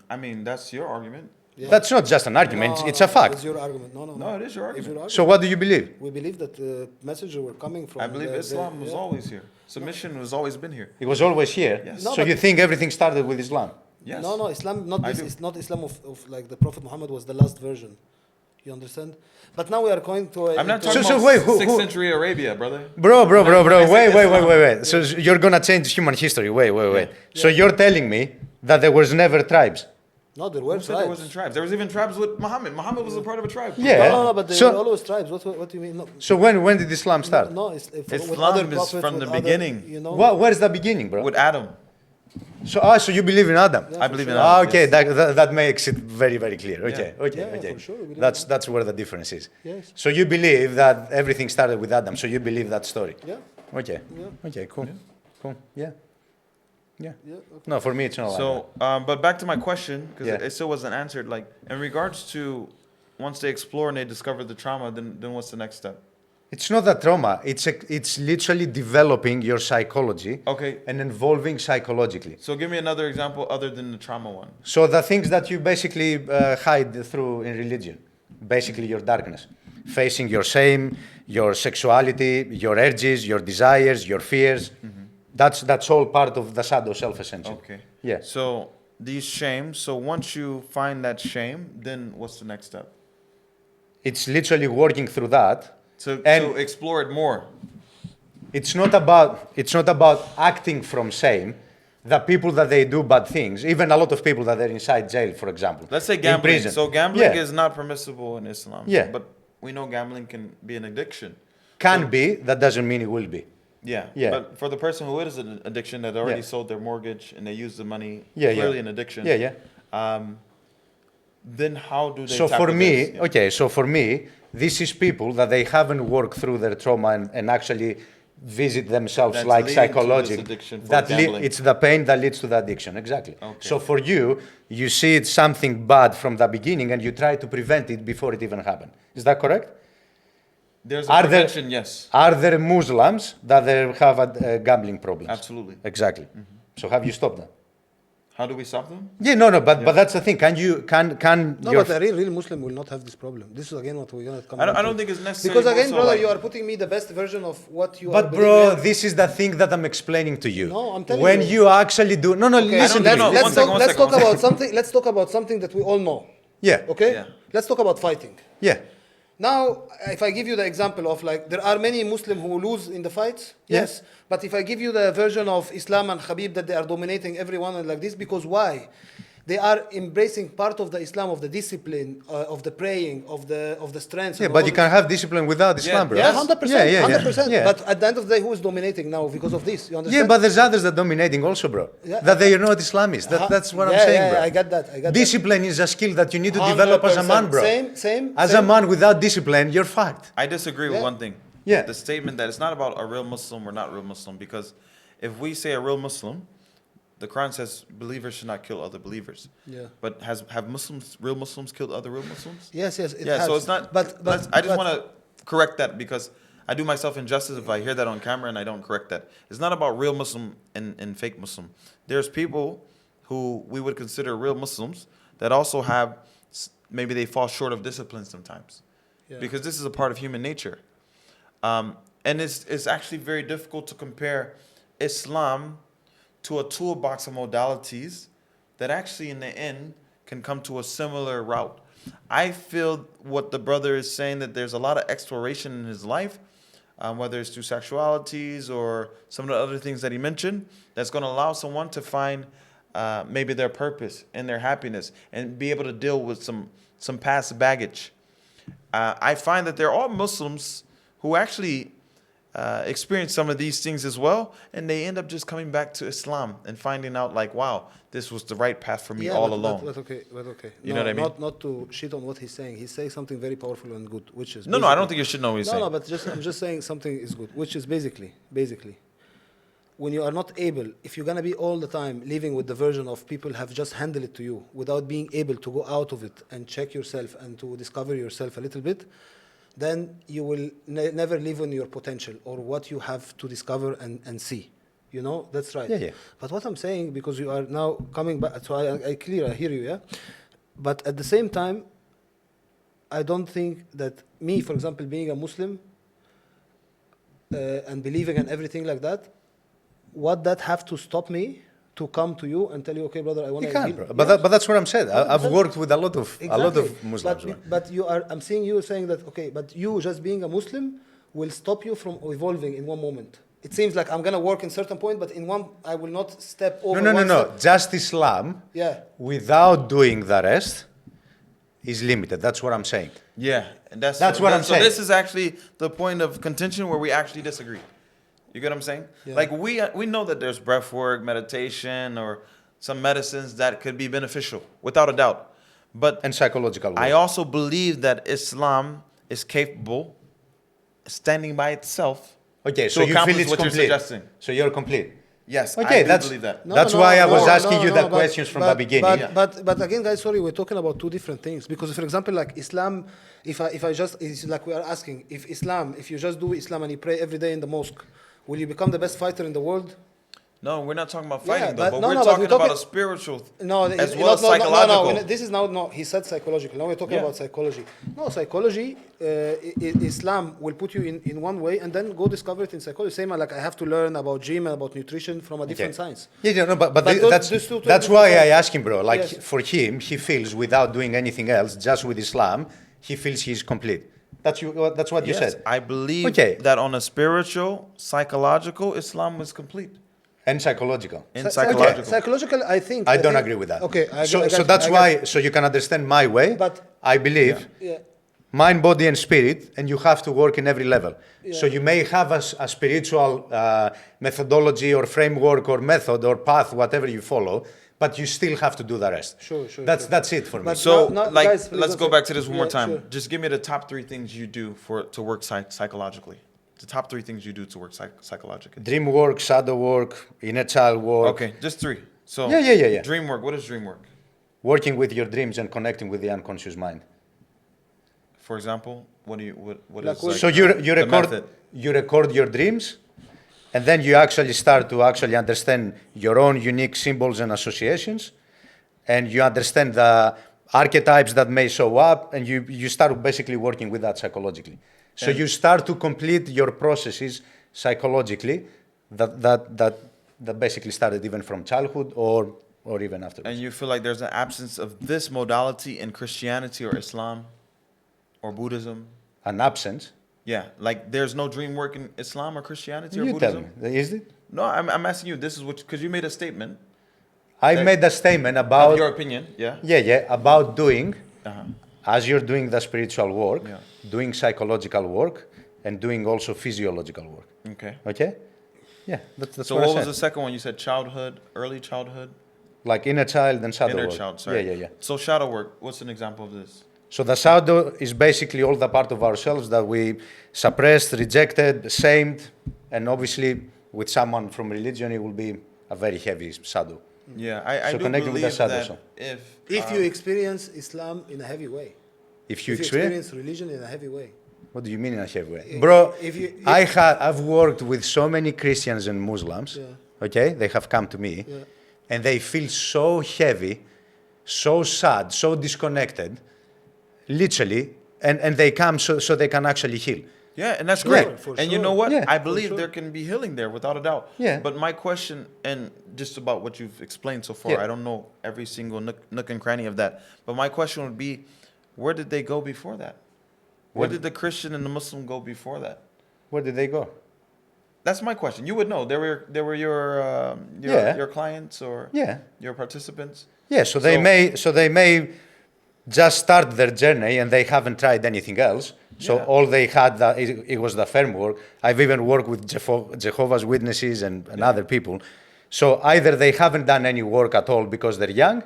I mean, that's your argument. Yeah. That's not just an argument, it's a fact. It's your argument. No, no, No, it is your It's argument. argument. So what do you believe? We believe that messages were coming from. I believe Islam was yeah. always here. Submission has always been here. It was always here. Yes. No, So but- you think everything started with Islam? Yes. No, Islam, not I this. do. It's not Islam of like the Prophet Muhammad was the last version. You understand? But now we are going to. I'm not into- talking So about wait, who- 6th century Arabia, brother. Bro, When I say wait. Islam. So you're gonna change human history. Wait. So you're telling me that there was never tribes? No, there were Who said tribes. there wasn't tribes? There was even tribes with Muhammad. Muhammad was a part of a tribe. Yeah. No, but there So- were always tribes. What do you mean? No, So when did Islam start? no, it's, with Islam other is prophets, from with the other, beginning. You know. Where's the beginning, bro? With Adam. So you believe in Adam? Yeah, I for believe sure. in Adam. Okay, yes. that makes it very, very clear. Okay, Yeah. okay, Yeah, okay. for sure, we believe That's where the difference is. Yes. So you believe that everything started with Adam. So you believe that story. Yeah. Okay. Yeah. Okay. Cool. Yeah. Cool. Yeah. Yeah. Yeah. Okay. No, for me it's not like So, but back to my question, because Yeah. it still wasn't answered. Like, in regards to once they explore and they discover the trauma, then what's the next step? it's not that trauma. It's literally developing your psychology Okay. and evolving psychologically. So give me another example other than the trauma one. So the things that you basically hide through in religion, basically your darkness, facing your shame, your sexuality, your urges, your desires, your fears. That's all part of the shadow self essentially. Okay. Yeah. So these shames. So once you find that shame, then what's the next step? It's literally working through that. And- To explore it more. It's not about acting from shame. The people that they do bad things, even a lot of people that are inside jail, for example. Let's say in gambling. prison. So gambling Yeah. is not permissible in Islam. Yeah. But we know gambling can be an addiction. Can be, that doesn't mean it will be. Yeah. Yeah. But for the person who is an addiction that already Yeah. sold their mortgage and they use the money, Yeah, clearly yeah. an addiction. Yeah. Then how do they So tackle for me, this? Yeah. okay, so for me, this is people that they haven't worked through their trauma and actually visit themselves That's like leading to this psychological. addiction for gambling. It's the pain that leads to the addiction, exactly. Okay. So for you, you see it's something bad from the beginning and you try to prevent it before it even happened. Is that correct? There's a Are there- prevention, yes. Are there Muslims that they have a gambling problems? Absolutely. Exactly. So have you stopped that? How do we stop them? Yeah, no, but that's the thing. Can No, your but a real Muslim will not have this problem. This is again what we're gonna come. I back don't to. think it's necessary. Because again, also, brother, like- you are putting me the best version of what you are. But bro, believing. this is the thing that I'm explaining to you. No, I'm telling when you. you actually do no, Okay, listen don't to know. me. One let's second, talk. one Let's second, talk one about second. something. Let's talk about something that we all know. Yeah, Okay. Yeah. Let's talk about fighting. yeah, Now, if I give you the example of like, there are many Muslims who lose in the fights, yes. But if I give you the version of Islam and Khabib that they are dominating everyone and like this, because why? They are embracing part of the Islam, of the discipline, of the praying, of the strength. yeah. and But all you can have discipline without Islam, bro. Yeah, Yes. 100%. Yeah, 100%. yeah. But at the end of the day, who is dominating now because of this? You understand? Yeah, but there's others that dominating also, bro. Yeah. That they are not Islamists. That's what I'm saying, bro. I get that. Discipline is a skill that you need to develop as a man, bro. Same. As a man without discipline, you're fucked. I disagree with Yeah. one thing. Yeah. The statement that it's not about a real Muslim or not real Muslim, because if we say a real Muslim, the Quran says believers should not kill other believers. Yeah. But have real Muslims killed other real Muslims? Yes, it Yeah, has. so it's not. But I just want to correct that because I do myself injustice if I hear that on camera and I don't correct that. It's not about real Muslim and fake Muslim. There's people who we would consider real Muslims that also have maybe they fall short of discipline sometimes, Yeah. because this is a part of human nature, and it's actually very difficult to compare Islam to a toolbox of modalities that actually in the end can come to a similar route. I feel what the brother is saying, that there's a lot of exploration in his life, whether it's through sexualities or some of the other things that he mentioned, that's going to allow someone to find maybe their purpose and their happiness and be able to deal with some past baggage. I find that there are Muslims who actually experience some of these things as well, and they end up just coming back to Islam and finding out like, wow, this was the right path for me all along. But okay. You know what I mean? Not to shit on what he's saying. He's saying something very powerful and good, which is No, I don't think you should know what he's saying. No, but I'm just saying something is good, which is basically, when you are not able, if you're gonna be all the time living with the version of people have just handed it to you without being able to go out of it and check yourself and to discover yourself a little bit, then you will never live on your potential or what you have to discover and see. You know, that's right. Yeah, yeah. But what I'm saying, because you are now coming back, so I hear you, yeah? But at the same time, I don't think that me, for example, being a Muslim and believing in everything like that, what that have to stop me to come to you and tell you, okay, brother, I want to. You can, bro. But that's what I'm saying. I've worked with a lot of Muslims. But you are. I'm seeing you saying that, okay, but you just being a Muslim will stop you from evolving in one moment. It seems like I'm gonna work in certain point, but in one I will not step over. No. Just Islam. Yeah. Without doing the rest is limited. That's what I'm saying. Yeah, and that's what I'm saying. So this is actually the point of contention where we actually disagree. You get what I'm saying? Yeah. Like we know that there's breath work, meditation, or some medicines that could be beneficial, without a doubt. But And psychological work. I also believe that Islam is capable, standing by itself. Okay, so to you feel accomplish it's what you're complete. suggesting. So you're complete. Yes, Okay, I do believe that. That's why I was asking you the questions from the beginning. But again, guys, sorry, we're talking about two different things. Because, for example, like Islam, if I just, it's like we are asking, if you just do Islam and you pray every day in the mosque, will you become the best fighter in the world? No, we're not talking about Yeah, fighting, but though. But no, we're no, but talking we're talking- about a spiritual, No, as well as psychological. This is now, he said psychological. Now we're talking Yeah. about psychology. No, psychology, Islam will put you in one way and then go discover it in psychology. Same like I have to learn about gym and about nutrition from a different science. Yeah, no, but those two that's different why I things. ask him, bro. Like Yes. for him, he feels without doing anything else, just with Islam, he feels he's complete. That's what you Yes, said. I believe Okay. that on a spiritual, psychological, Islam was complete. And psychological. In psychological. Psychological, I think. I don't think- agree with that. Okay, So that's why, so you can understand my way. But- I believe Yeah. mind, body, and spirit, and you have to work in every level. So Yeah. you may have a spiritual methodology or framework or method or path, whatever you follow, but you still have to do the rest. Sure. That's it for me. But- So, No, like, guys, please let's don't go say- back to this one more Yeah, time. sure. Just give me the top 3 things you do to work psychologically. The top 3 things you do to work psychologically. Dream work, shadow work, inner child work. Okay, just 3. So, Yeah. Dream work. What is dream work? Working with your dreams and connecting with the unconscious mind. For example, what Like is what- like, So you the method? record your dreams, and then you actually start to actually understand your own unique symbols and associations, and you understand the archetypes that may show up, and you start basically working with that psychologically. So And- you start to complete your processes psychologically that basically started even from childhood or even afterwards. And you feel like there's an absence of this modality in Christianity or Islam or Buddhism? An absence. Yeah, like there's no dream work in Islam or Christianity or You tell Buddhism? me, is it? No, I'm asking you. This is what, because you made a statement. I That- made a statement Of about your opinion, yeah. about doing Uh-huh. as you're doing the spiritual work, Yeah. doing psychological work, and doing also physiological work. Okay. Okay? Yeah, that's So what I what was said. the second one? You said childhood, early childhood, Like inner child and shadow inner work. child. Sorry. Yeah. So shadow work. What's an example of this? So the shadow is basically all the part of ourselves that we suppressed, rejected, shamed, and obviously with someone from religion, it will be a very heavy shadow. Yeah, I So do connected with believe the shadow, that so. If you experience Islam in a heavy way. If you If you experience, experience religion in a heavy way. what do you mean in a heavy way? Bro, if- I've worked with so many Christians and Muslims, Yeah. okay? They have come to me, Yeah. and they feel so heavy, so sad, so disconnected, literally, and they come so they can actually heal. Yeah, and that's Sure, great. for And you sure. know what? Yeah. I For believe sure. there can be healing there without a doubt. Yeah. But my question, and just about what you've explained so far, Yeah. I don't know every single nook and cranny of that. But my question would be, where did they go before that? Where What- did the Christian and the Muslim go before that? Where did they go? That's my question. You would know. They were Yeah. your clients or Yeah. your participants. Yeah, so they may just start their journey and they haven't tried anything else. So Yeah. all they had it was the framework. I've even worked with Jehovah's Witnesses and other people. So either they haven't done any work at all because they're young,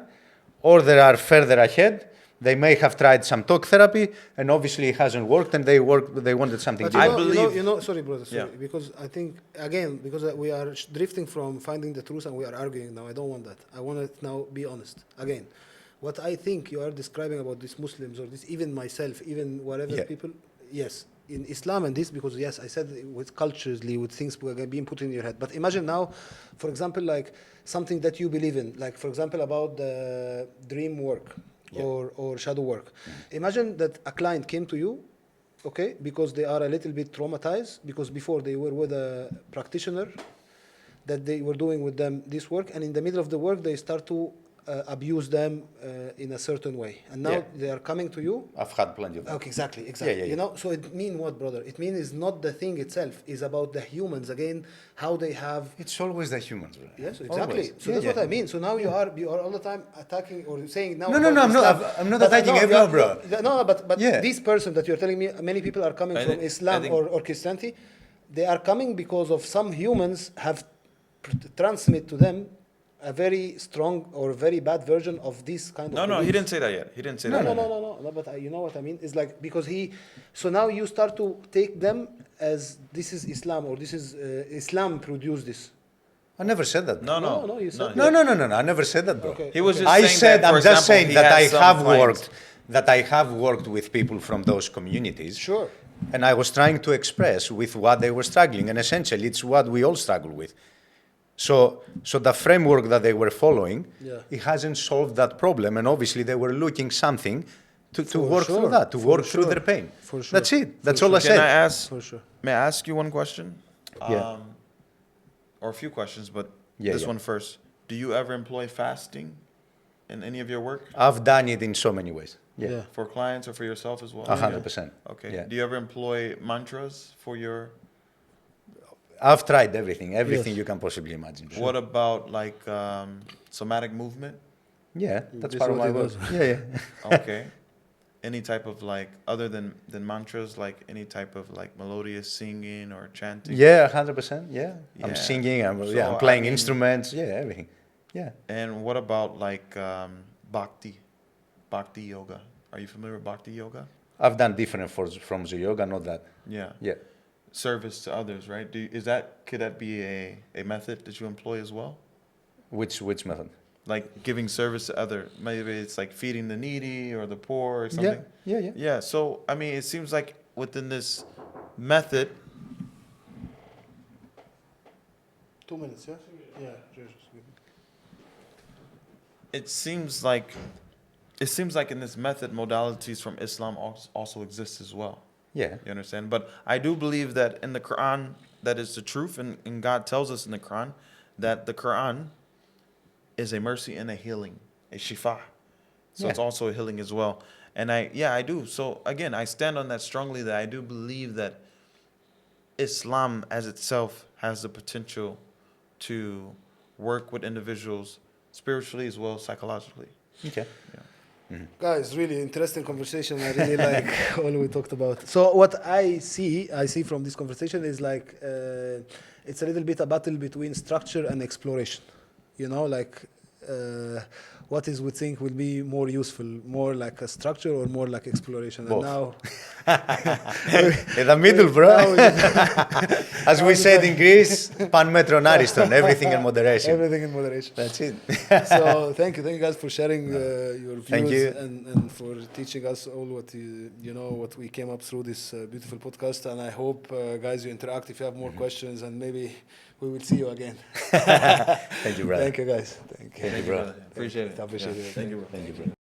or they are further ahead They may have tried some talk therapy, and obviously it hasn't worked, and they wanted something But different. sorry, brother, sorry, Yeah. because I think, again, because we are drifting from finding the truth and we are arguing now. I don't want that. I want to now be honest. Again, what I think you are describing about these Muslims or this, even myself, even whatever Yeah. people, yes, in Islam and this, because yes, I said with culturally, with things being put in your head. But imagine now, for example, like something that you believe in, like for example, about the dream work. Yeah. Or shadow work. Imagine that a client came to you, okay, because they are a little bit traumatized, because before they were with a practitioner that they were doing with them this work, and in the middle of the work they start to abuse them in a certain way, and now Yeah. they are coming to you. I've had plenty of that. Okay, exactly. Yeah. You know, so it means what, brother? It means it's not the thing itself. It's about the humans again, how they have. It's always the humans, bro. Yes, exactly. Always. So that's what I mean. So now you are all the time attacking or saying now. No, about I'm not. Islam. I'm not But attacking no, everyone, you are- bro. No, but Yeah. this person that you're telling me, many people are coming I from think- Islam I think- or Christianity. They are coming because of some humans have transmit to them a very strong or very bad version of this kind of. No, he beliefs. didn't say that yet. He didn't say No, that. no, but you know what I mean? It's like because so now you start to take them as this is Islam or this is Islam produced this. I never said that. Bro. No, you said No. I never said that, bro. Okay. He was just I saying said that, for I'm just example, saying he that had I some have clients. worked with people from those communities. Sure. And I was trying to express with what they were struggling, and essentially it's what we all struggle with. So the framework that they were following, Yeah. it hasn't solved that problem, and obviously they were looking something to For work sure, through that, to for work through sure, their pain. for sure, That's it. That's for all I Can I said. ask? For sure. May I ask you one question? Yeah. Or a few questions, but Yeah, this yeah. one first. Do you ever employ fasting in any of your work I've done it in so many ways. Yeah. for clients or for yourself as well? 100%. Okay. Yeah. Do you ever employ mantras for your? I've tried everything Yes. you can possibly imagine. What about like somatic movement? Yeah, that's This part is of my what work. he Yeah. Okay. Any type of like other than mantras, like any type of like melodious singing or chanting? Yeah, 100%. Yeah. Yeah. I'm singing, I'm So, playing I mean- instruments, yeah, everything. Yeah. And what about like bhakti yoga? Are you familiar with bhakti yoga? I've done different from the yoga, not that. Yeah. Yeah. Service to others, right? Could that be a method that you employ as well? Which method? Like giving service to other, maybe it's like feeding the needy or the poor or something. Yeah. Yeah. So I mean, it seems like within this method, 2 minutes, yeah? Yeah, Jesus. it seems like in this method, modalities from Islam also exist as well. Yeah. You understand? But I do believe that in the Quran, that is the truth, and God tells us in the Quran that the Quran is a mercy and a healing, a shifa. So it's Yeah. also a healing as well. And I do. So again, I stand on that strongly, that I do believe that Islam as itself has the potential to work with individuals spiritually as well as psychologically. Okay. Guys, really interesting conversation. I really like all we talked about. So what I see from this conversation is like it's a little bit a battle between structure and exploration. You know, like what is we think will be more useful, more like a structure or more like exploration. Both. And now, In the middle, bro. now As we said in Greece, pan metron ariston, everything in moderation. everything in moderation. That's it. So thank you guys for sharing your views Thank you. and for teaching us all what what we came up through this beautiful podcast. And I hope guys you interact. If you have more questions, and maybe we will see you again. Thank you, brother. Thank you guys. Thank you. Thank you, bro. Appreciate it. Appreciate it. Thank you, bro. Thank you, bro.